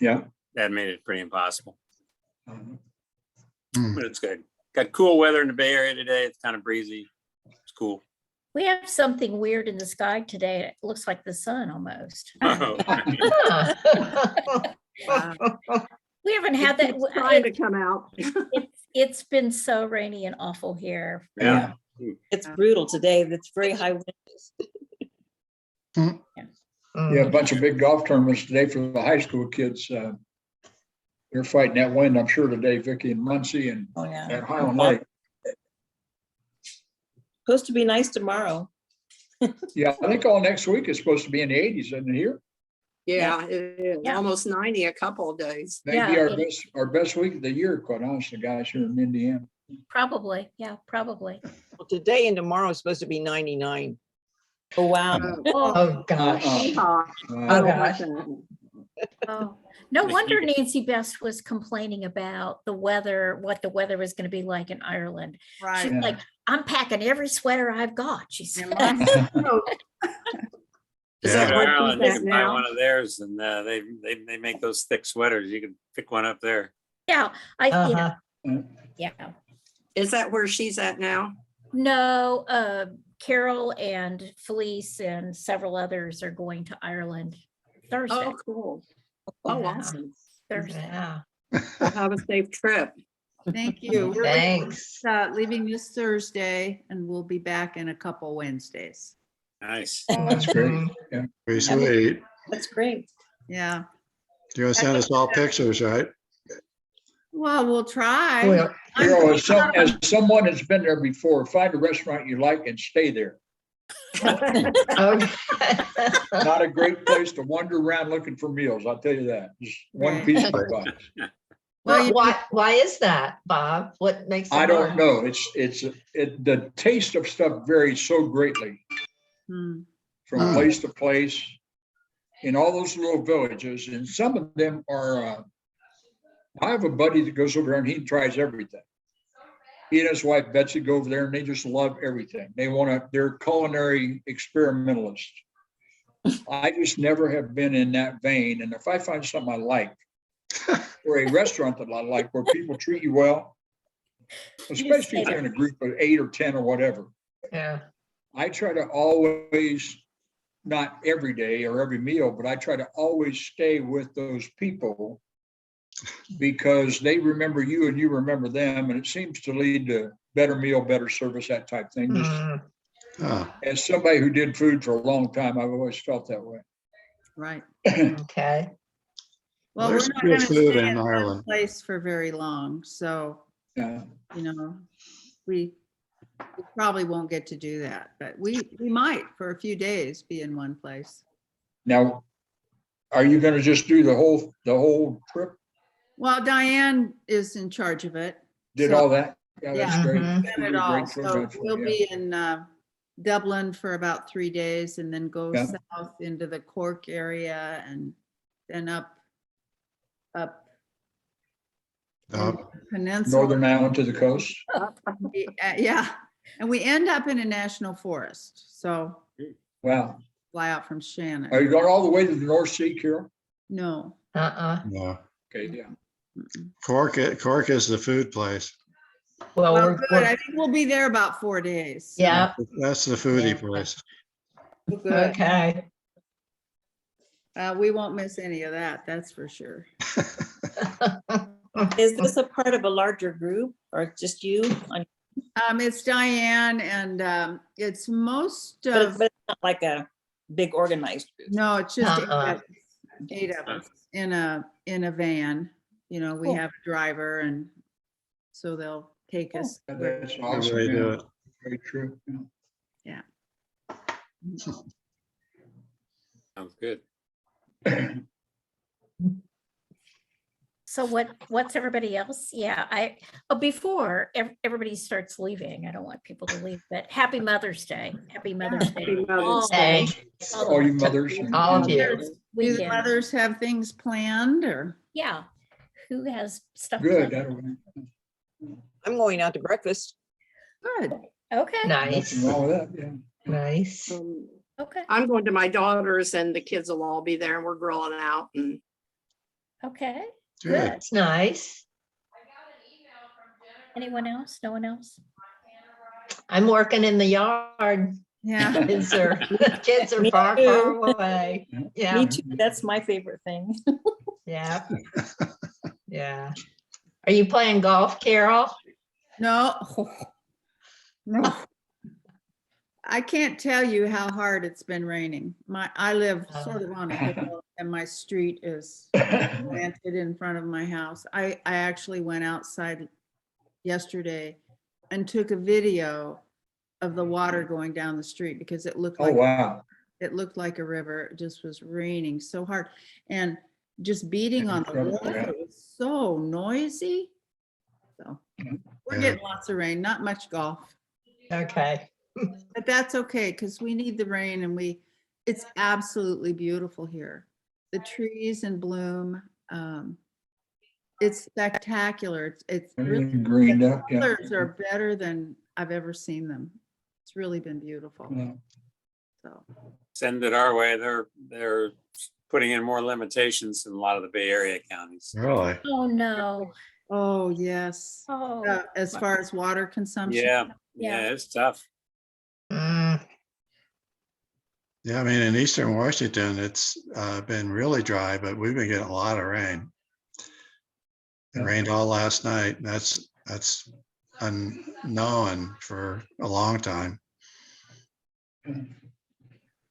Yeah. that made it pretty impossible. Hmm. But it's good. Got cool weather in the Bay Area today. It's kind of breezy. It's cool. We have something weird in the sky today. It looks like the sun almost. We haven't had that. It's trying to come out. It's been so rainy and awful here. Yeah. It's brutal today. It's very high winds. Yeah, a bunch of big golf tournaments today for the high school kids. They're fighting that wind, I'm sure, today, Vicky and Muncie and Oh, yeah. at Highland Lake. Supposed to be nice tomorrow. Yeah, I think all next week is supposed to be in the 80s, isn't it here? Yeah, it is. Yeah. Almost 90 a couple of days. Maybe Yeah, our best week of the year, quite honestly, guys, here in Indiana. Probably, yeah, probably. Well, today and tomorrow is supposed to be 99. Oh, wow. Oh, gosh. Uh-uh. Oh, gosh. Oh, no wonder Nancy Best was complaining about the weather, what the weather was going to be like in Ireland. She's Right. Yeah. like, I'm packing every sweater I've got. She said. And my- Is Yeah, that what Ireland, she's you at can buy now? one of theirs and they make those thick sweaters. You can pick one up there. Yeah, I, you know, Uh-huh. yeah. Is that where she's at now? No, Carol and Felice and several others are going to Ireland Thursday. Oh, cool. Oh, Yeah. awesome. Thursday. Yeah, Well, have a safe trip. Thank you. We're thanks. leaving this Thursday and we'll be back in a couple Wednesdays. Nice. That's great. Yeah. Pretty sweet. That's great. Yeah. You're gonna send us all pictures, right? Well, we'll try. Well, Carol, as someone that's been there before, find a restaurant you like and stay there. okay. Not a great place to wander around looking for meals, I'll tell you that. Just one Right. piece of advice. Well, you- Why is that, Bob? What makes? it I don't hard? know. The taste of stuff varies so greatly Hmm. from place to place in all those little villages, and some of them are, I have a buddy that goes over there and he tries everything. He and his wife Betsy go over there and they just love everything. They're culinary experimentalists. I just never have been in that vein, and if I find something I like, or a restaurant that I like where people treat you well, especially if you're in a group of 8 or 10 or whatever, Yeah. I try to always, not every day or every meal, but I try to always stay with those people because they remember you and you remember them, and it seems to lead to better meal, better service, that type thing. Just Mm. Oh, as somebody who did food for a long time, I've always felt that way. Right. Okay. Well, There's we're not good going to food stay in in one Ireland. place for very long. So, Yeah. we probably won't get to do that, but we might for a few days be in one place. Now, are you gonna just do the whole trip? Well, Diane is in charge of it. Did So- all that? Yeah, that's Yeah. great. Mhm. She Done did it a all. great tour So guide for we'll you, be in Dublin for about 3 days and then go Yeah. south into the Cork area and then up oh, peninsula. Northern Ireland to the coast. Yeah, and we end up in a national forest. So Wow. fly out from Shannon. Are you going all the way to the North Sea, Carol? No. no. Okay, yeah. Mm-mm. Cork is the food place. Well, Well, good. I think we'll be there about 4 days. So yeah, That's the foodie Yeah. place. we're good. okay. We won't miss any of that, that's for sure. Is this a part of a larger group or just you? It's Diane and it's most But of, but it's not like a big organized group. no, it's just Uh-uh. 8 of us in a van. You know, we Cool. have a driver and so they'll take us. where- That's That's awesome. the way to do yeah. it. Very true. yeah. Sounds good. So what's everybody else? Yeah, before everybody starts leaving, I don't want people to leave, but happy Mother's Day. Happy Mother's Day. Happy to Mother's all Day. the- All you mothers. and- All of and- you. Mother's Do the weekend. mothers have things planned or? Yeah, who has stuff? Good. planned? I'm going out to breakfast. Good. Okay, Nice, Nothing wrong with that, yeah. nice. okay, I'm going to my daughter's and the kids will all be there and we're grilling out and okay, Good. good. That's nice. Anyone else? No one else? I'm working in the yard. Yeah. Kids are Me far, too. far away. Yeah, Me too. That's my favorite thing. yeah. Yeah. Are you playing golf, Carol? No. No. I can't tell you how hard it's been raining. I live sort of on a hill and my street is planted in front of my house. I actually went outside yesterday and took a video of the water going down the street because it looked Oh, like wow. it looked like a river. It just was raining so hard and just beating on the Incredible, roof. yeah. It was so noisy. So Mhm. we're Yeah. getting lots of rain, not much golf, Okay. but that's okay because we need the rain and it's absolutely beautiful here. The trees in bloom. It's spectacular. It's really, Everything greened up, yeah. colors are better than I've ever seen them. It's really been beautiful. Yeah. So, Send it our way. They're putting in more limitations in a lot of the Bay Area counties. Really? Oh, no. oh, yes. Oh, As far as water consumption. Yeah, Yeah. yeah, it's tough. Mm, Yeah, I mean, in Eastern Washington, it's been really dry, but we've been getting a lot of rain. It Yeah. rained all last night. That's unknown for a long time.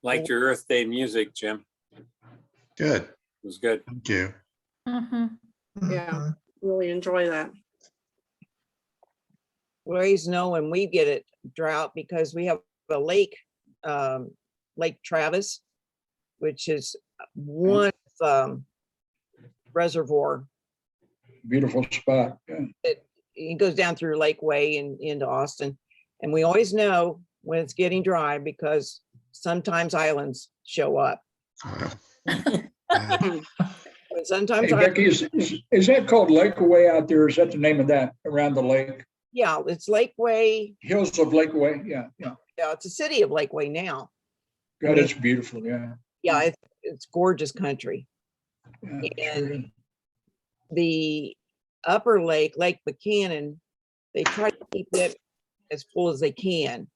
Liked your Earth Day music, Jim. Good. It was good. Thank you. mhm. Yeah. mhm. Really enjoy that. We always know when we get it drought because we have a lake, Lake Travis, which is one reservoir. Beautiful spot, yeah. It goes down through Lakeway and into Austin. And we always know when it's getting dry because sometimes islands show up. Yeah. But sometimes, Hey, Becky, is that called Lakeaway out there? Is that the name of that around the lake? yeah, it's Lakeway. Hills of Lakeaway? Yeah, yeah. Yeah, it's a city of Lakeway now. God, it's beautiful, yeah. Yeah, it's gorgeous country. Yeah, And sure is. the upper lake, Lake Buchanan, they try to keep it as full as they can.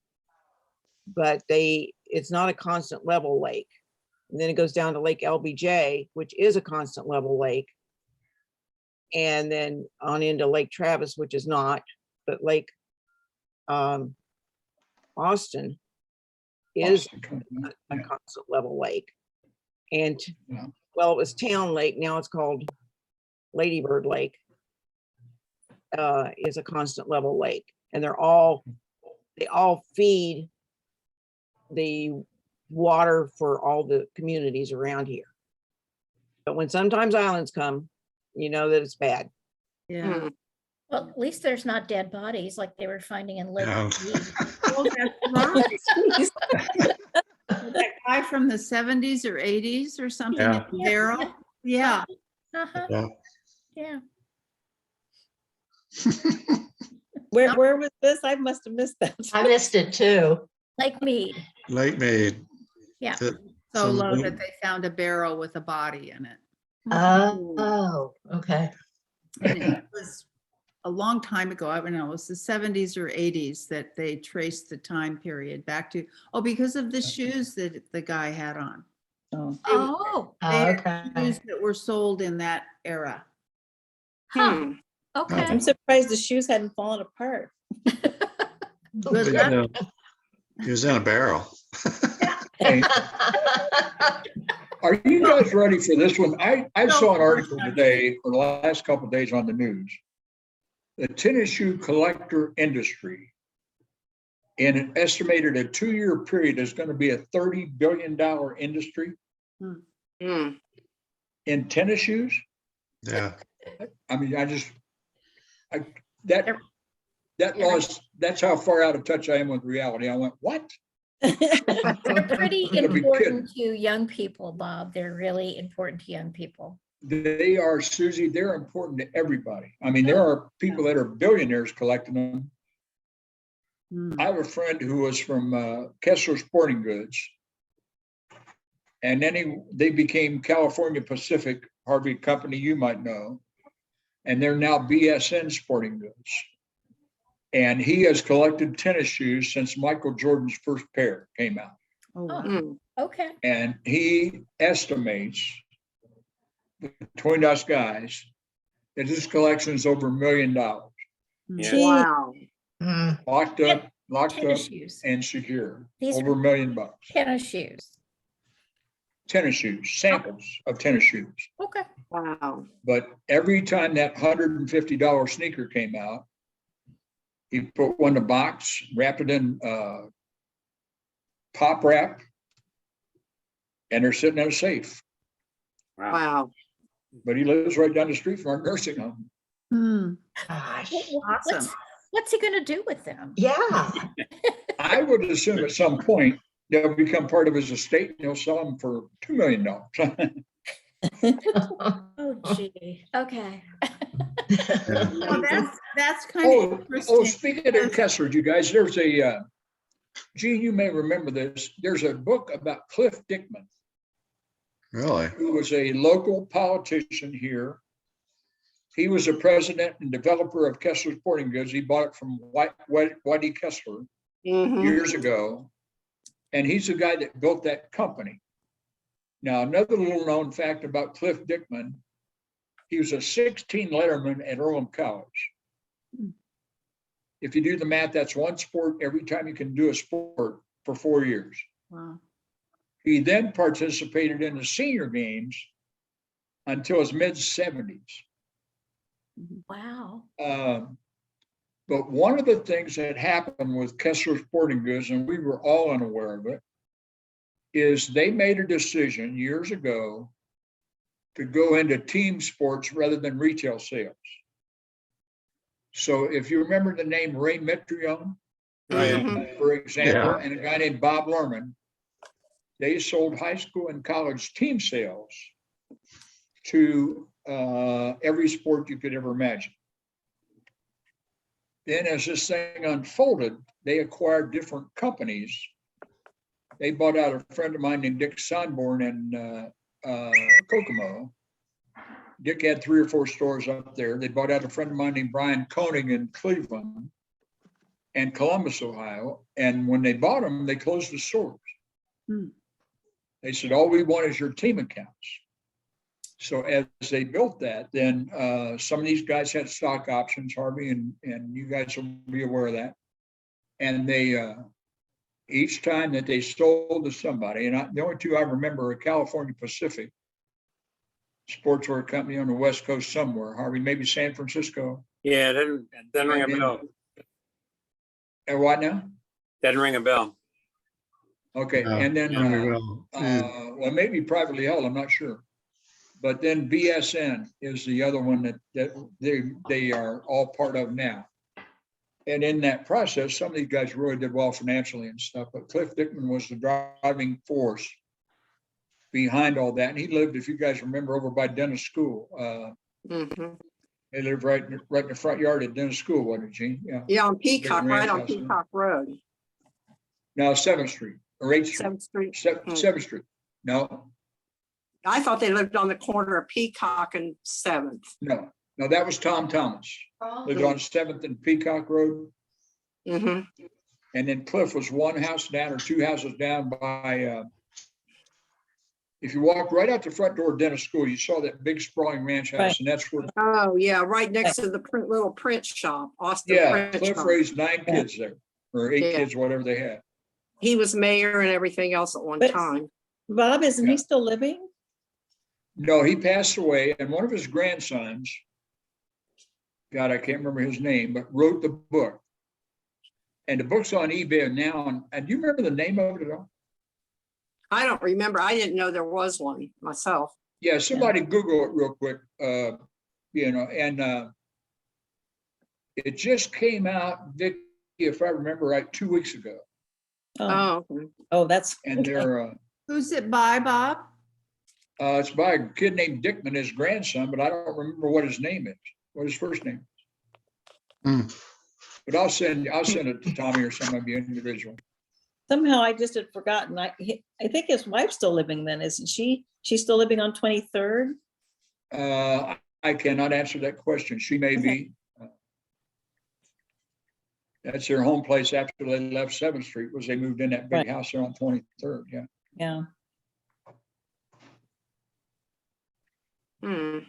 But it's not a constant level lake. And then it goes down to Lake LBJ, which is a constant level lake. And then on into Lake Travis, which is not, but Lake Austin is a constant level lake. And Yeah. well, it was Town Lake, now it's called Ladybird Lake. Is a constant level lake, and they all feed the water for all the communities around here. But when sometimes islands come, you know that it's bad. Yeah. Mm. Well, at least there's not dead bodies like they were finding in Lake. Yeah. Mead. Oh, that's right. That guy from the 70s or 80s or something in Yeah. the barrel. Yeah. Uh-huh, Yeah. yeah. Where was this? I must have missed that. I missed it too. Lake Mead. Lake Mead. Yeah. So Some low blue- that they found a barrel with a body in it. Oh, okay. And it was a long time ago. I don't know, it was the 70s or 80s that they traced the time period back to, because of the shoes that the guy had on. Oh. Oh, They had Okay. shoes that were sold in that era. huh, Hmm. okay. I'm surprised the shoes hadn't fallen apart. Good He luck. was in a barrel. Hey, are you guys ready for this one? I saw an article today or the last couple of days on the news. The tennis shoe collector industry in an estimated a 2-year period is going to be a $30 billion industry Hmm. in tennis shoes. Yeah. I mean, that's how far out of touch I am with reality. I went, what? They're pretty Gotta be important to young people, Bob. They're really important to young people. They are, Susie, they're important to everybody. I mean, there are people that are billionaires collecting them. Hmm. I have a friend who was from Kessler Sporting Goods. And then they became California Pacific, Harvey Company, you might know. And they're now BSN Sporting Goods. And he has collected tennis shoes since Michael Jordan's first pair came out. Oh, wow. Hmm. Okay. And he estimates between us guys that his collection is over $1 million. Yeah. Wow. Mm, Locked up Tennis shoes. and secure, These over $1 million. Tennis shoes. Tennis shoes, samples of tennis shoes. Okay. Wow. But every time that $150 sneaker came out, he put one in a box, wrapped it in pop wrap, and they're sitting in a safe. Wow. Wow. But he lives right down the street from our nursing home. Gosh, Awesome. What's he gonna do with them? yeah. I would assume at some point they'll become part of his estate and he'll sell them for $2 million. Oh gee, okay. Well, that's kind Oh, of interesting. speaking of Kessler, you guys, there's a, Gene, you may remember this. There's a book about Cliff Dickman, Really? who was a local politician here. He was the president and developer of Kessler Sporting Goods. He bought it from Whitey Kessler Mhm. years ago. And he's the guy that built that company. Now, another little known fact about Cliff Dickman, he was a 16 letterman at Earlham College. If you do the math, that's one sport every time you can do a sport for 4 years. Wow. He then participated in the senior games until his mid-70s. Wow. But one of the things that happened with Kessler Sporting Goods, and we were all unaware of it, is they made a decision years ago to go into team sports rather than retail sales. So if you remember the name Ray Mitrione, Mhm. for example, Yeah. and a guy named Bob Lerman, they sold high school and college team sales to every sport you could ever imagine. Then as this thing unfolded, they acquired different companies. They bought out a friend of mine named Dick Sonborn in Kokomo. Dick had 3 or 4 stores up there. They bought out a friend of mine named Brian Koenig in Cleveland and Columbus, Ohio. And when they bought them, they closed the stores. Hmm. They said, all we want is your team accounts. So as they built that, then some of these guys had stock options, Harvey, and you guys will be aware of that. And they, each time that they sold to somebody, and the only 2 I remember are California Pacific Sportswear Company on the West Coast somewhere, Harvey, maybe San Francisco. Yeah, it doesn't ring a bell. And what now? Doesn't ring a bell. Okay, No, and then, there we go. well, maybe privately held, I'm not sure. But then BSN is the other one that they are all part of now. And in that process, some of these guys really did well financially and stuff, but Cliff Dickman was the driving force behind all that. And he lived, if you guys remember, over by Dennis School. Mhm. He lived right in the front yard at Dennis School, wasn't it, Gene? Yeah. Yeah, on Peacock, Big right ranch on house, huh? Peacock Road, Now 7th Street or 8th Street, 7th Street. 7th Street. No, I thought they lived on the corner of Peacock and 7th. no, that was Tom Thomas. Lived on 7th and Peacock Road. Hmm. And then Cliff was one house down or 2 houses down by, if you walked right out the front door of Dennis School, you saw that big sprawling ranch house, Right. and that's where, Oh, yeah, right next to the little print shop, Austin yeah, Print Cliff Shop. raised 9 kids there, or 8 Yeah. kids, whatever they had. He was mayor and everything else at one But- time. Bob, isn't Yeah. he still living? No, he passed away, and one of his grandsons, God, I can't remember his name, but wrote the book. And the book's on eBay now, and do you remember the name of it at all? I don't remember. I didn't know there was one myself. Yeah, somebody Google it real quick, and it just came out, Vic, if I remember right, 2 weeks ago. Oh, Oh, okay. oh, that's, And okay. they're, Who's it by, Bob? it's by a kid named Dickman, his grandson, but I don't remember what his name is, what his first name. Hmm. But I'll send it to Tommy or some of you individual. Somehow I just had forgotten. I think his wife's still living then, isn't she? She's still living on 23rd? I cannot answer that question. She may be. That's their home place after they left 7th Street, was they moved in that big Right. house there on 23rd, yeah. Yeah. Hmm.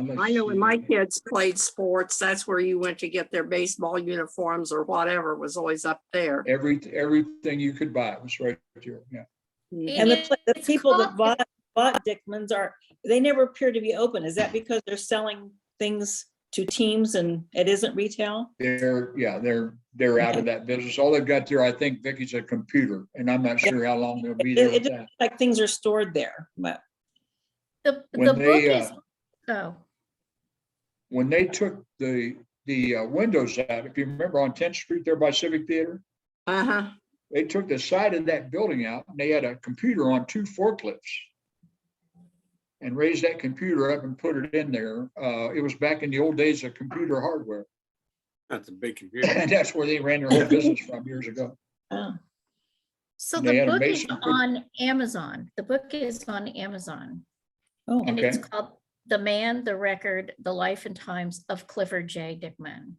Let's I know when my see. kids played sports, that's where you went to get their baseball uniforms or whatever was always up there. Everything you could buy was right here, yeah. And the It's people that called- bought Dickman's they never appear to be open. Is that because they're selling things to teams and it isn't retail? They're out of that business. All they've got there, I think, Vicky's a computer, and I'm not sure how long they'll be there It with just that. looks like things are stored there, but The When book they, is, oh, when they took the windows out, if you remember on 10th Street there by Civic Theater, Uh-huh. they took the side of that building out and they had a computer on 2 forklifts and raised that computer up and put it in there. It was back in the old days of computer hardware. That's a big computer. And that's where they ran their whole business from years ago. Oh, So They the had a book is Mason cook- on Amazon. The book is on Amazon. oh, And it's Okay. called The Man, the Record, The Life and Times of Clifford J. Dickman.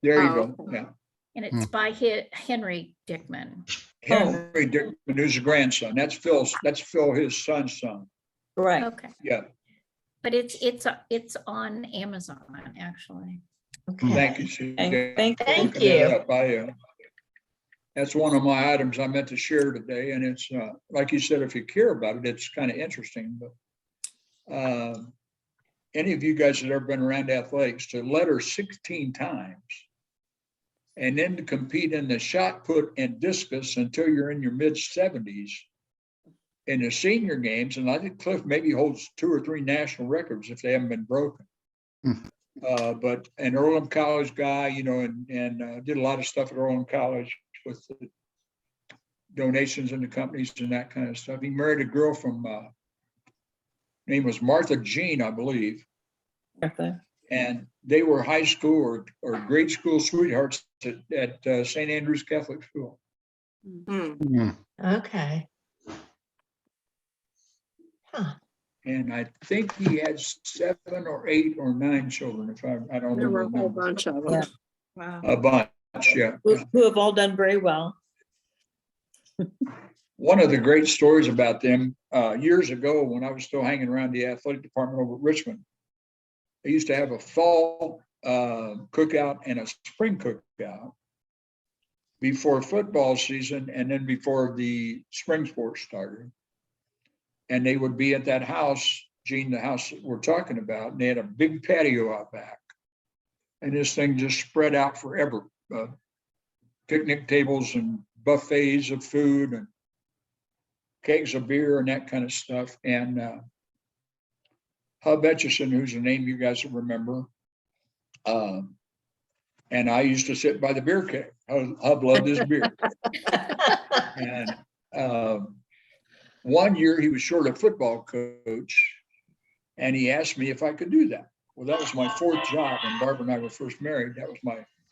There you Oh. go. Yeah. And it's by Henry Dickman. Henry Dickman, who's a grandson. That's Phil, his son's son. right. Okay, Yeah. but it's on Amazon, actually. Thank you. Sue. Thank- Yeah, thank you. Thank looking that you. up. That's one of my items I meant to share today, and it's, like you said, if you care about it, it's kind of interesting, but any of you guys that have ever been around athletics, to letter 16 times and then to compete in the shot put and discus until you're in your mid-70s in the senior games, and I think Cliff maybe holds 2 or 3 national records if they haven't been broken. But an Earlham College guy, you know, and did a lot of stuff at Earlham College with the donations into companies and that kind of stuff. He married a girl from, name was Martha Jean, I believe. Martha. And they were high school or grade school sweethearts at St. Andrew's Catholic School. Hmm. Okay. Huh. And I think he had 7 or 8 or 9 children, if I don't There were a whole remember. bunch of Yeah. them. Wow. A bunch, yeah. Who have all done very well. One of the great stories about them, years ago, when I was still hanging around the athletic department over at Richmond, they used to have a fall cookout and a spring cookout before football season and then before the spring sports started. And they would be at that house, Gene, the house that we're talking about, and they had a big patio out back. And this thing just spread out forever. Picnic tables and buffets of food and kegs of beer and that kind of stuff. And Hub Etchison, who's a name you guys will remember. And I used to sit by the beer keg. Hub loved his beer. And one year he was short a football coach and he asked me if I could do that. Well, that was my 4th job when Barbara and I were first married. That was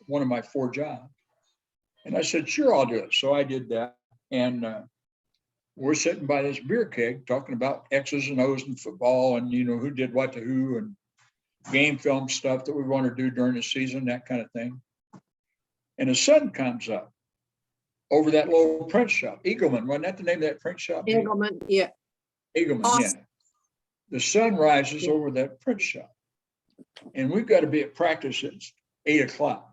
one of my 4 jobs. And I said, sure, I'll do it. So I did that. And we're sitting by this beer keg talking about X's and O's and football and, you know, who did what to who and game film stuff that we want to do during the season, that kind of thing. And the sun comes up over that little print shop. Eagleman, wasn't that the name of that print shop? Engelman, yeah. Eagleman, yeah. Awesome. The sun rises over that print shop. And we've got to be at practice at 8 o'clock.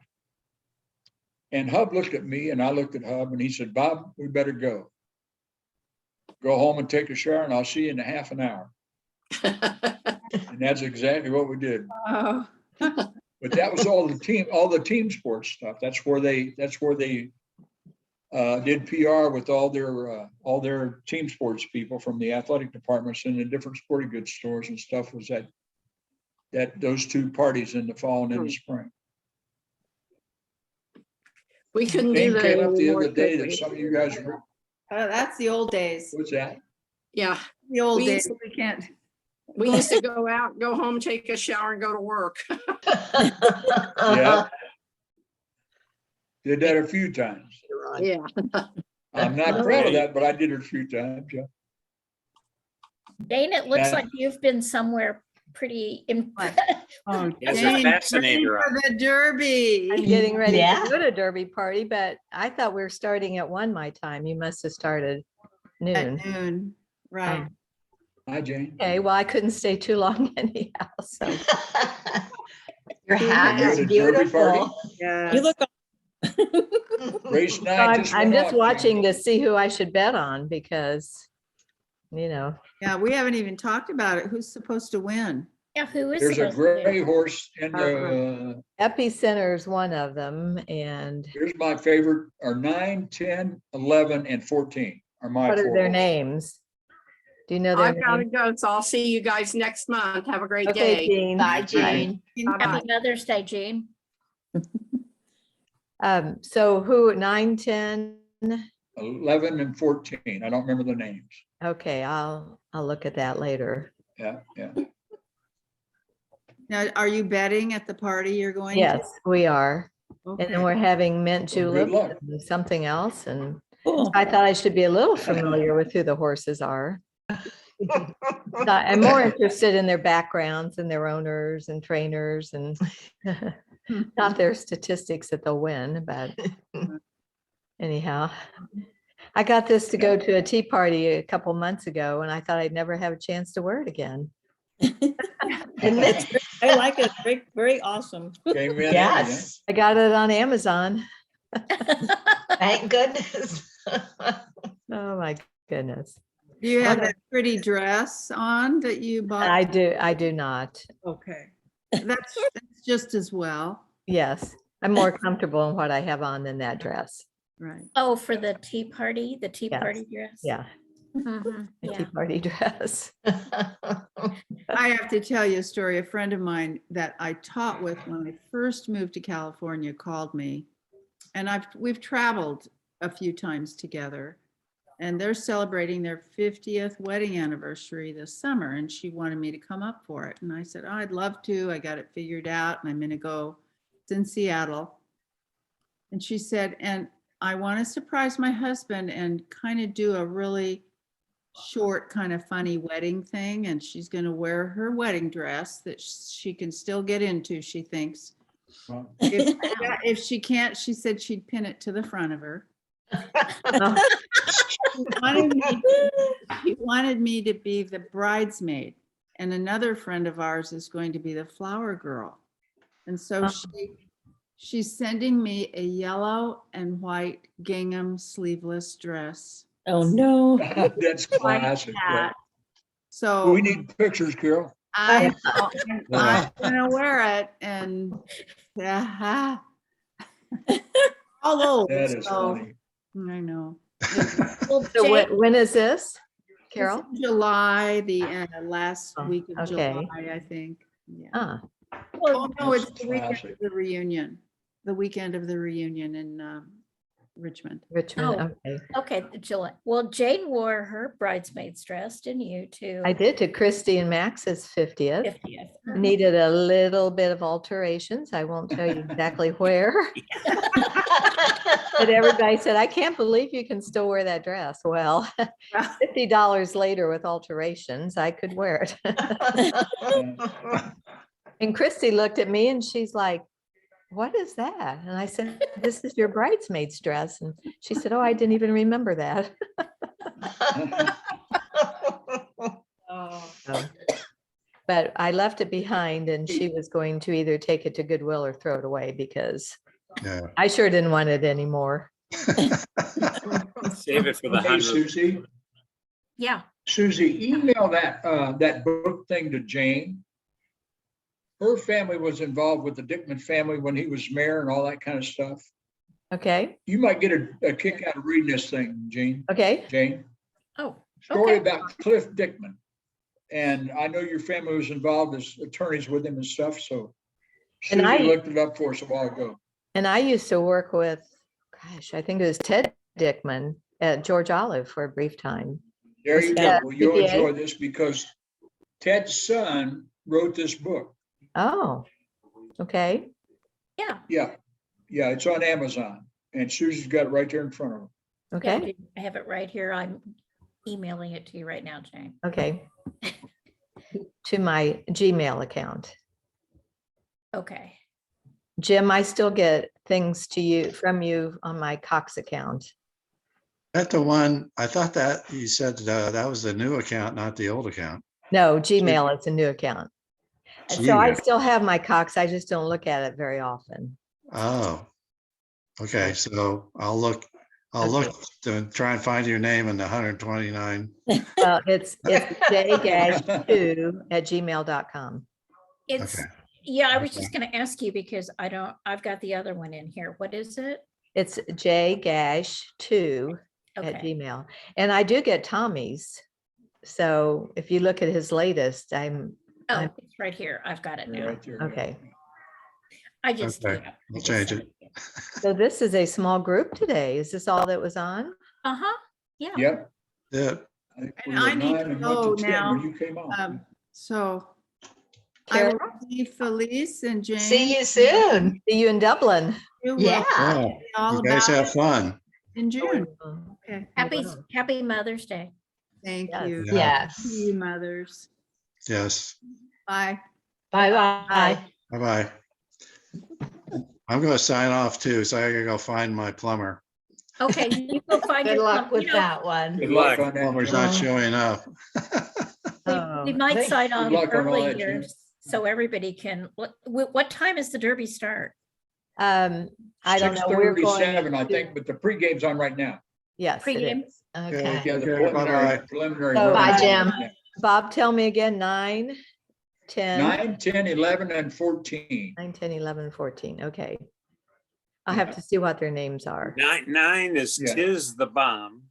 And Hub looked at me and I looked at Hub and he said, Bob, we better go. Go home and take a shower and I'll see you in a half an hour. And that's exactly what we did. Oh. But that was all the team sports stuff. That's where they did PR with all their team sports people from the athletic departments and the different sporting goods stores and stuff was that those 2 parties in the fall and in the spring. We couldn't Name do that came up the anymore, other day could that we? some of you guys, That's the old days. what's that? Yeah, The old We days. used We can't. we used to go out, go home, take a shower and go to work. Yeah. Did that a few times. Yeah. I'm not proud of that, but I did it a few times, yeah. Dane, it looks Yeah. like you've been somewhere pretty. Oh, He has a Jane's fascinator ready on. for the Derby. I'm getting ready Yeah. to go to Derby party, but I thought we were starting at 1 my time. You must have started noon. At noon, right. Hi, Jane. Okay, well, I couldn't stay too long anyhow, so. Your hat You're is at a Derby party? beautiful. Yeah. You look, Race So night I'm just I'm went just off, watching Jane. to see who I should bet on because, you know, Yeah, we haven't even talked about it. Who's supposed to win? Yeah, who is? There's a supposed to win? gray horse in the, Epicenter is one of them and here's my favorite, are 9, 10, 11, and 14 are my what are 4 their horses. names? Do you know their I've got to name? go, so I'll see you guys next month. Have a great Okay, day. Jean. Bye, Bye. Jean. Bye-bye. Happy Mother's Day, Jean. So who, 9, 10? 11 and 14. I don't remember the names. Okay, I'll look at that later. Yeah, yeah. Now, are you betting at the party you're going to? Yes, we are. And Okay. then we're having mint Well, good julep luck. and something else. And Cool. I thought I should be a little familiar with who the horses are. I'm more interested in their backgrounds and their owners and trainers and not their statistics that they'll win, but anyhow. I got this to go to a tea party a couple months ago and I thought I'd never have a chance to wear it again. I like it. Very, very awesome. Came in handy, huh? Yes, I got it on Amazon. thank goodness. Oh my goodness. Do you have Okay. that pretty dress on that you bought? I do not. Okay. That's just as well. Yes, I'm more comfortable in what I have on than that dress. Right. Oh, for the tea party Yes. party dress? Yeah, Mhm, a yeah. tea party dress. I have to tell you a story. A friend of mine that I taught with when I first moved to California called me, and we've traveled a few times together, and they're celebrating their 50th wedding anniversary this summer, and she wanted me to come up for it. And I said, oh, I'd love to. I got it figured out, and I'm going to go. It's in Seattle. And she said, and I want to surprise my husband and kind of do a really short, kind of funny wedding thing. And she's going to wear her wedding dress that she can still get into, she thinks. Well, If she can't, she said she'd pin it to the front of her. She wanted me to be the bridesmaid. And another friend of ours is going to be the flower girl. And so she's sending me a yellow and white gingham sleeveless dress. Oh, no. That's like classic. yeah. that. So We need pictures, Carol. I'm gonna wear it and all over. That is So funny. I know. Well, So Jane, when is this, It's Carol? in July, the last Oh, week of okay. July, I think. Yeah. Ah, Oh, no, it's That's the weekend classic. of the reunion, the weekend of the reunion in Richmond. Richmond, Oh. okay. okay, Jill. Well, Jane wore her bridesmaid's dress, didn't you, to I did to Christy and Max's 50th. 50th? Needed a little bit of alterations. I won't tell you exactly where. But everybody said, I can't believe you can still wear that dress. Well, $50 later with alterations, I could wear it. And Christy looked at me and she's like, what is that? And I said, this is your bridesmaid's dress. And she said, oh, I didn't even remember that. So, but I left it behind and she was going to either take it to Goodwill or throw it away because Yeah. I sure didn't want it anymore. Save it for the Hey, 100th. Susie, Yeah. Susie, email that book thing to Jane. Her family was involved with the Dickman family when he was mayor and all that kind of stuff. Okay, You might get a kick out of reading this thing, Jane. okay. Jane, Oh, story okay. about Cliff Dickman. And I know your family was involved as attorneys with him and stuff, so And Susie I- looked it up for us a while ago. And I used to work with, gosh, I think it was Ted Dickman at George Olive for a brief time. There you Yeah, go. Well, you'll CPA. enjoy this because Ted's son wrote this book. Oh, okay. Yeah. Yeah, yeah, it's on Amazon and Susie's got it right there in front of her. Yeah, Okay, I have it right here. I'm emailing it to you right now, Jane. okay. To my Gmail account. Okay. Jim, I still get things to you from you on my Cox account. That the one, I thought that you said that was the new account, not the old account. No, Gmail is a new account. And so I Gmail. still have my Cox. I just don't look at it very often. Oh. Okay, so I'll look to try and find your name in the 129. Well, it's j-2@gmail.com. It's, Okay. yeah, I was Okay. just gonna ask you because I've got the other one in here. What is it? It's j-2 at Okay. Gmail. And I do get Tommy's So if you look at his latest, Oh, it's right here. I've got it now. Right there. okay. I just. Okay, yeah, I I'll just change sent it. you. So this is a small group today. Is this all that was on? Uh-huh, yeah. Yep. Yeah, I think we And were I need 9 to and went go to 10 now. when you came on. So I will Carol, see Felice and Jane. See you soon. see you in Dublin. You will Yeah. yeah, be all you guys about have it fun. in June. Okay, Happy Mother's Day. thank Yes. you. Yeah. See you, Yes. mothers. Yes, Bye. Bye-bye. bye-bye. I'm gonna sign off too, so I gotta go find my plumber. Okay, you go find Good your. luck with you know, that one. Good luck luck. on that, Plumber's Jim. not showing up. We might Thanks. sign Good off luck on all early that, here, Jim. so everybody can, what time is the Derby start? I don't know. We're going 6:37, I to- think, but the pre-game's on right now. Yes, it Pregame? is. Okay. Yeah, the Okay, bye-bye. preliminary. So, Bye, running's on Jim. right now. Bob, tell me again, 9, 10. 9, 10, 11, and 14. 9, 10, 11, 14. Okay. I'll have to see what their names are. Nine is Yeah. Tis the Bomb.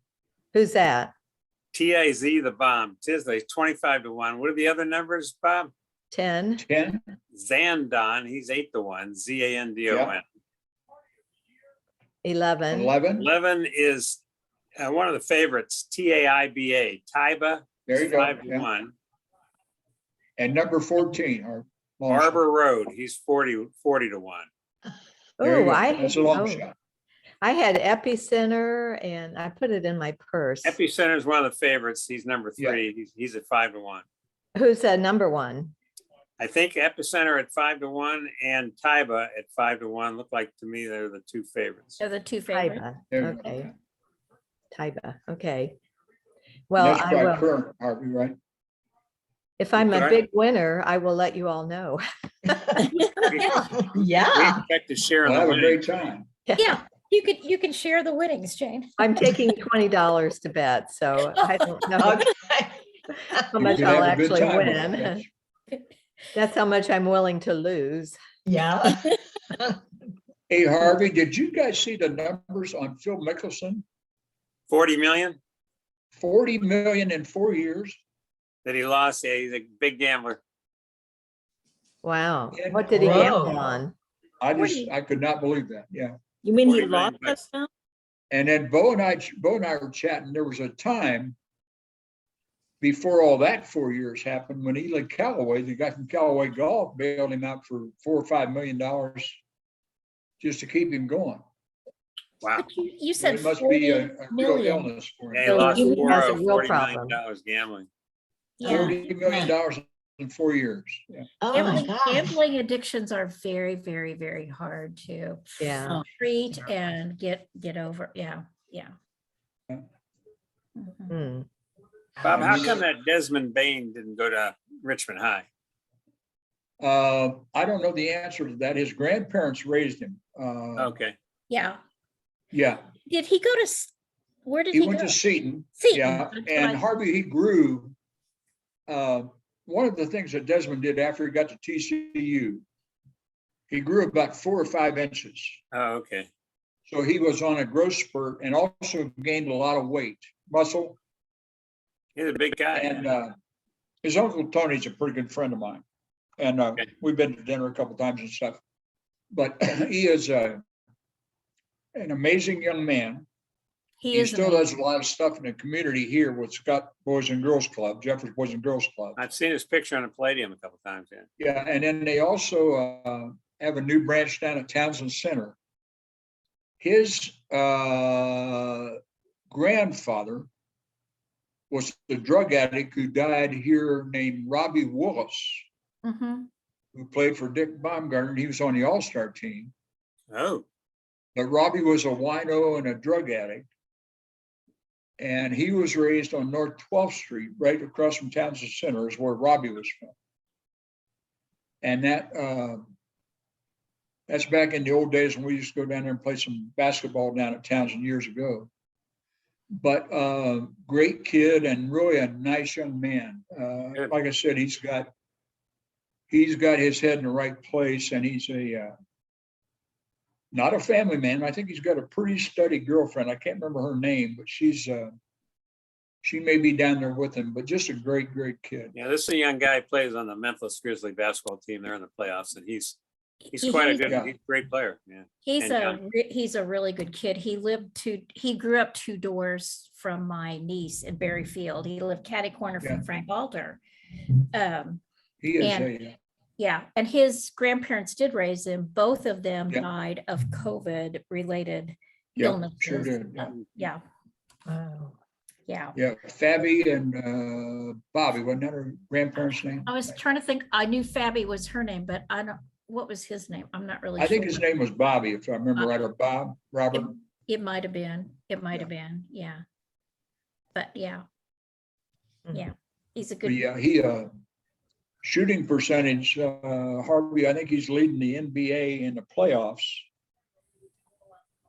Who's that? TIZ the Bomb. Tis the 25-1. What are the other numbers, Bob? 10, 10, Zandon, he's 8-1. ZANDON. 11, 11, 11 is one of the favorites, TAIBA. Taiba, there you go. yeah. 5-1. And number 14, our long shot. Arbor Road, he's 40-1. There you Oh, go. That's a long shot. I had Epicenter and I put it in my purse. Epicenter is one of the favorites. He's number Yeah. 3. He's at 5-1. Who's number 1? I think Epicenter at 5-1 and Taiba at 5-1 look like to me they're the two favorites. They're the two favorites. Taiba. There you go. Okay. Taiba. Okay. And Well, that's I by will. current, Harvey, right? If I'm a Sorry? big winner, I will let you all know. We Yeah. expect to share in We'll the have a great winnings. time. Yeah, you can share the winnings, Jane. I'm taking $20 to bet, so I don't know Okay. how You much can I'll have a good actually time with it, win. yes. That's how much I'm willing to lose. Yeah. Hey, Harvey, did you guys see the numbers on Phil Mickelson? 40 million 40 million in 4 years. that he lost. Yeah, he's a big gambler. Wow. Yeah. What did he Whoa. gamble on? I could not believe that. Yeah. You mean he 40 million lost that bucks. now? And then Bo and I were chatting. There was a time before all that 4 years happened when Eli Callaway, the guy from Callaway Golf, bailed him out for $4 or $5 million just to keep him going. Wow. But you said It must 40 be a real million. illness for Yeah, he him. So lost he four has a of real $40 million problem. gambling. Yeah. $40 million in 4 years. Yeah. Oh my Gambling, gosh. gambling addictions are very, very, very hard to Yeah. treat and get over. Yeah, yeah. Yeah. Mhm. Hmm. Bob, how mean, come that Desmond Bain didn't go to Richmond High? I don't know the answer to that. His grandparents raised him. Okay. Yeah. Yeah, Did he go to, where did he he went go? to Seton. Seton, Yeah, that's what and I- Harvey, he grew. One of the things that Desmond did after he got to TCU, he grew about 4 or 5 inches. Oh, okay. So he was on a growth spurt and also gained a lot of weight, muscle. He's a big guy. And his uncle Tony's a pretty good friend of mine. And we've been to dinner a couple times and stuff. But he is an amazing young man. He He is still amazing. does a lot of stuff in the community here with Scott Boys and Girls Club, Jeffers Boys and Girls Club. I've seen his picture on the Palladium a couple times. Yeah. Yeah, and then they also have a new branch down at Townsend Center. His grandfather was the drug addict who died here named Robbie Willis, Mhm. who played for Dick Baumgartner. He was on the All-Star team. Oh, But Robbie was a wino and a drug addict. And he was raised on North 12th Street, right across from Townsend Center is where Robbie was from. And that's back in the old days when we used to go down there and play some basketball down at Townsend years ago. But great kid and really a nice young man. Good. Like I said, he's got his head in the right place, and he's not a family man. I think he's got a pretty steady girlfriend. I can't remember her name, but she's She may be down there with him, but just a great, great kid. Yeah, this is a young guy, plays on the Memphis Grizzly basketball team. They're in the playoffs, and he's He- quite a he's- good, Yeah. he's a great player. Yeah. He's And young. he's a really good kid. He grew up 2 doors from my niece in Berryfield. He lived catty corner Yeah. from Frank Alter. He is And- a, Yeah, and his grandparents did raise him. Both of them Yeah. died of COVID related yeah, illnesses. sure did. Yeah. Yeah, Wow. yeah. Yeah, Fabi and Bobby, wasn't that her grandparents' name? I was trying to think, I knew Fabi was her name, but I don't, what was his name? I'm not really I think sure. his name was Bobby, if I remember right, or Bob, Robert. It might have been, yeah. But yeah. Mhm. Yeah, he's a But good, yeah, he, shooting percentage, Harvey, I think he's leading the NBA in the playoffs.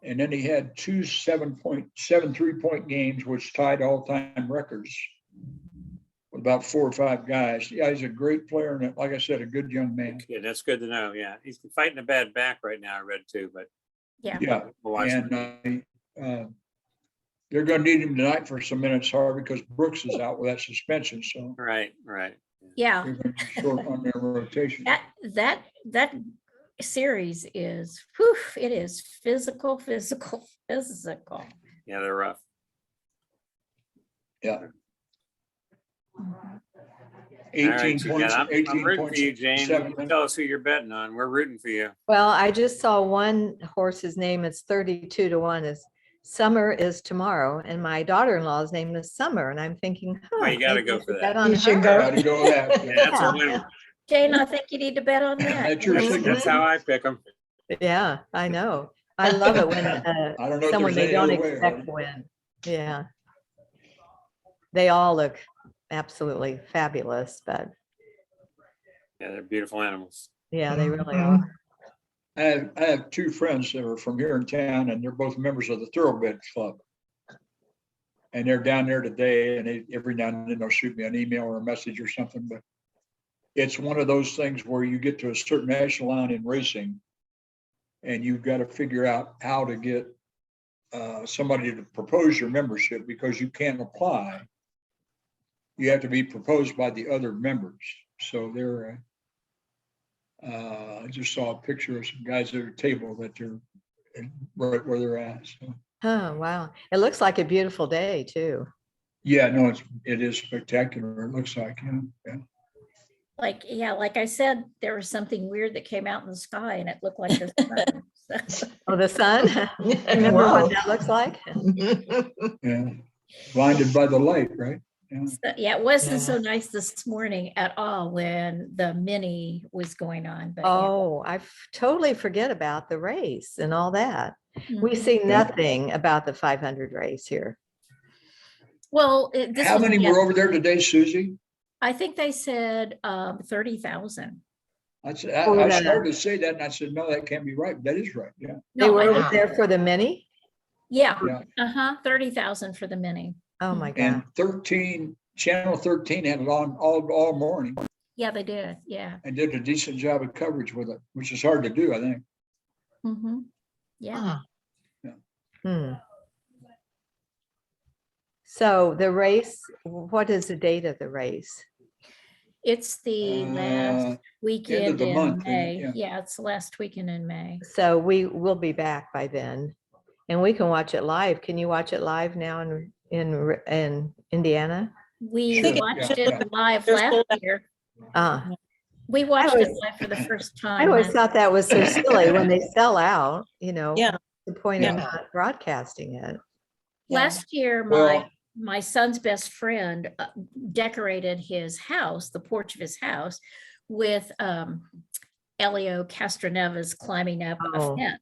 And then he had 2 7.7 3-point games, which tied all-time records with about 4 or 5 guys. Yeah, he's a great player and like I said, a good young man. Yeah, that's good to know. Yeah, he's fighting a bad back right now, I read too, but yeah. Yeah, we'll watch him. and they're gonna need him tonight for some minutes, Harvey, because Brooks is out with that suspension, so Right, right. Yeah, they're gonna be short on their rotation. that series is, whew, it is physical. Yeah, they're rough. Yeah. Mhm. 18 All right, points, I'm 18 rooting points. for you, Jane. You 7 can tell us who you're betting on. We're rooting for you. Well, I just saw one horse's name. It's 32-1 is Summer is Tomorrow. And my daughter-in-law's name is Summer. And I'm thinking, Oh, you gotta maybe go I for should that. bet on You should her. go. Gotta go with that. Yeah, that's a winner. Jane, I think you need to bet on that. That's your That's signal. that's how I pick them. Yeah, I know. I love it when I don't know if someone there's they any don't other way. expect to win. Yeah. They all look absolutely fabulous, but Yeah, they're beautiful animals. yeah, they really Mhm. are. I have 2 friends that are from here in town and they're both members of the Thoroughbred Club. And they're down there today and every now and then they'll shoot me an email or a message or something, but it's one of those things where you get to a certain echelon in racing and you've got to figure out how to get somebody to propose your membership because you can't apply. You have to be proposed by the other members. So they're, I just saw a picture of some guys at a table that they're right where they're at. So, Oh, wow. It looks like a beautiful day too. yeah, no, it is spectacular. It looks like, yeah. Like I said, there was something weird that came out in the sky and it looked like the sun. So, Oh, the sun? Remember Wow. what that looks like? Yeah, blinded by the light, right? Yeah. so, yeah, it wasn't so nice this morning at all when the mini was going on, but. yeah. Oh, totally forget about the race and all that. We Mhm. see nothing about the 500 race here. Well, this How was many again- were over there today, Susie? I think they said 30,000. I said, For I the- started to say that and I said, no, that can't be right. That is right, yeah. They No, were I over think- there for the mini? Yeah, Yeah. 30,000 for the mini. Oh, my And God. Channel 13 had it on all morning Yeah, they did, yeah. and did a decent job of coverage with it, which is hard to do, I think. Mhm. Yeah, Ah, Hmm. So the race, what is the date of the race? it's the last weekend the in month, isn't it? May. Yeah. Yeah, it's the last weekend in May. So we will be back by then and we can watch it live. Can you watch it live now in Indiana? We Sure, watched yeah. it live They're last sold out. year. Ah, We watched it always- live for the first I time. always last- thought that was so silly when they sell out, Yeah. the point of Yeah. not broadcasting it. Last year, Well- my son's best friend decorated his house, the porch of his house, with Elio Castroneves climbing up Oh. a fence.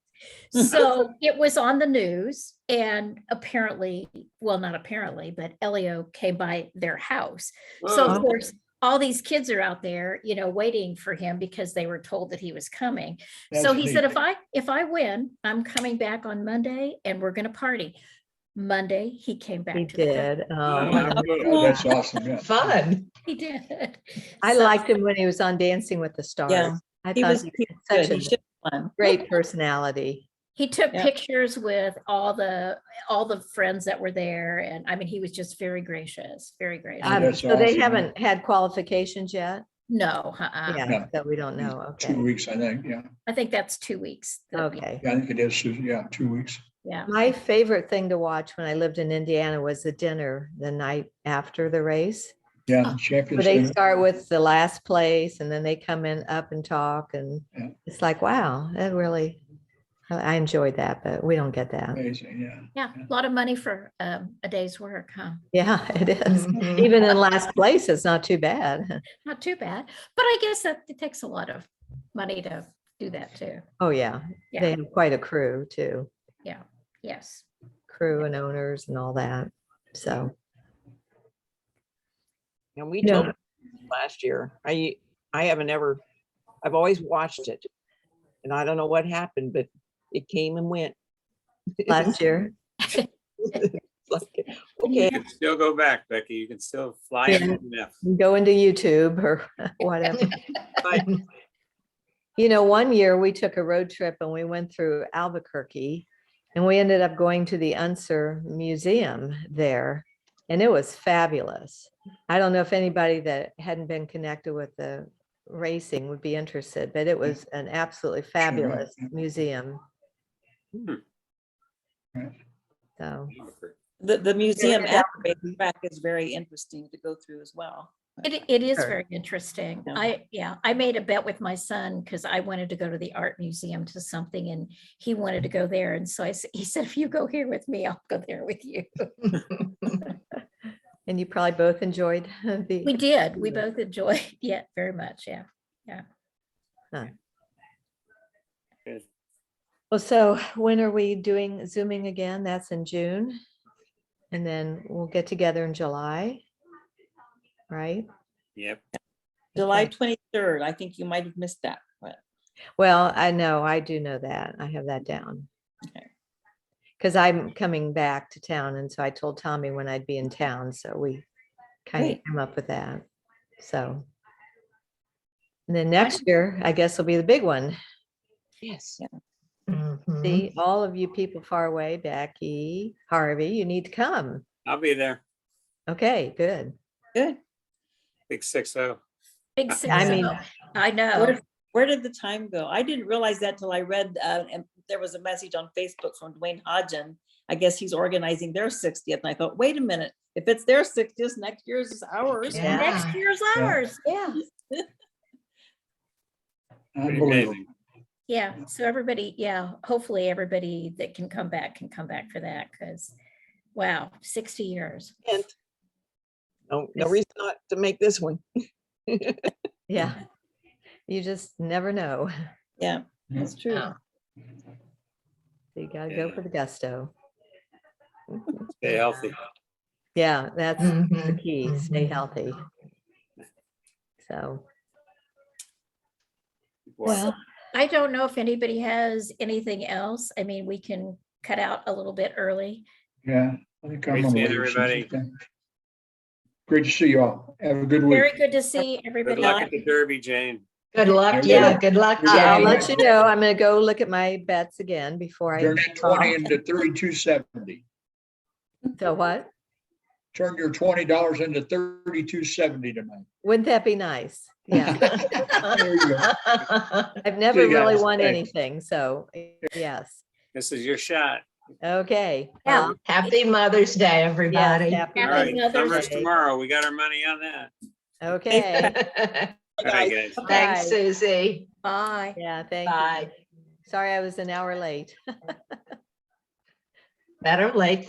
So it was on the news, and apparently, well, not apparently, but Elio came by their house. So Whoa. of course, all these kids are out there, waiting for him because they were told that he was coming. So That's he said, neat. if I win, I'm coming back on Monday and we're gonna party. Monday, he came back. He to the house. did. Wow. Oh, that's awesome, yeah. Fun. He did. I So- liked him when he was on Dancing with the Stars. Yeah, I he thought was he he had was good. such He a should have won. great personality. He took Yeah. pictures with all the friends that were there, and I mean, he was just very gracious, very gracious. that's So they awesome. haven't had qualifications yet? No, Yeah, No. so we don't know. Okay. 2 weeks, I think, yeah. I think that's 2 weeks. that we- Okay. Yeah, I think it is, Susan, yeah, 2 weeks. Yeah. My favorite thing to watch when I lived in Indiana was the dinner the night after the race. Yeah, Oh. the champions. Where they dinner. start with the last place and then they come in up and talk and Yeah. it's like, wow, that really, I enjoyed that, but we don't get that. Amazing, yeah. Yeah, a lot of money for a day's work, huh? Yeah, it is. Mhm. Even in last place, it's not too bad. Not too bad, but I guess that it takes a lot of money to do that too. Oh, yeah. Yeah. They have quite a crew too, Yes. crew and owners and all that. So, And we Yeah. told last year, I haven't ever, I've always watched it. And I don't know what happened, but it came and went. last year, Like, You okay, can still go back, Becky. You can still fly Yeah. in the you go into YouTube or whatever. You know, one year we took a road trip and we went through Albuquerque and we ended up going to the Unser Museum there. And it was fabulous. I don't know if anybody that hadn't been connected with the racing would be interested, but it was an absolutely fabulous yeah. museum. Hmm. Right. So, The museum at the racetrack is very interesting to go through as well. It is Sure. very interesting. Yeah. I made a bet with my son because I wanted to go to the art museum to something and he wanted to go there. And so he said, if you go here with me, I'll go there with you. and you probably both enjoyed We the, did. We both enjoyed, yeah, very much. Yeah. well, so when are we doing Zooming again? That's in June. And then we'll get together in July. Right? Yep. July Okay. 23rd, I think you might have missed that, but Well, I know, I do know that. I have that down. Okay. Because I'm coming back to town, and so I told Tommy when I'd be in town, so we kind of Great. came up with that. So. And then next year, I guess will be the big one. yes. Yeah. Mhm. See, all of you people far away, Becky, Harvey, you need to come. I'll be there. Okay, good. good. Big 6-0. Big I success. mean- I know. Where did the time go? I didn't realize that till I read, and there was a message on Facebook from Dwayne Hodgen. I guess he's organizing their 60th. And I thought, wait a minute, if it's their 60th, next year's is ours. Yeah. Next year's ours. Yeah. Pretty Unbelievable. amazing. Yeah. So everybody, yeah, hopefully everybody that can come back for that because wow, 60 years. And no reason not to make this one. Yeah. You just never know. Yeah, that's true. Yeah. So you gotta go Yeah. for the gusto. Stay healthy. Yeah, that's the Mhm. key. Stay Mhm. healthy. So, Well, I don't know if anybody has anything else. I mean, we can cut out a little bit early. Yeah. I think I'm Great on seeing the way, Susan. everybody. Great to see you all. Have a good week. Very good to see Good everybody. luck at the Derby, Jane. Good luck. Yeah. Yeah, good luck, I'll Jay. let you know. I'm gonna go look at my bets again before I. Turn that 20 into 32.70. So what? Turn your $20 into 32.70 tonight. Wouldn't that be nice? Yeah, There you go. I've never See you really guys. won Thanks. anything, so yes. This is your shot. Okay. Yeah. well, Happy Mother's Day, yes, everybody. happy All Happy right, Mother's summer's Day. tomorrow. We got our money on that. Okay, All right, guys. Bye. Thanks, Susie. Bye. yeah, thank you. Bye. Sorry I was an hour late. Better late than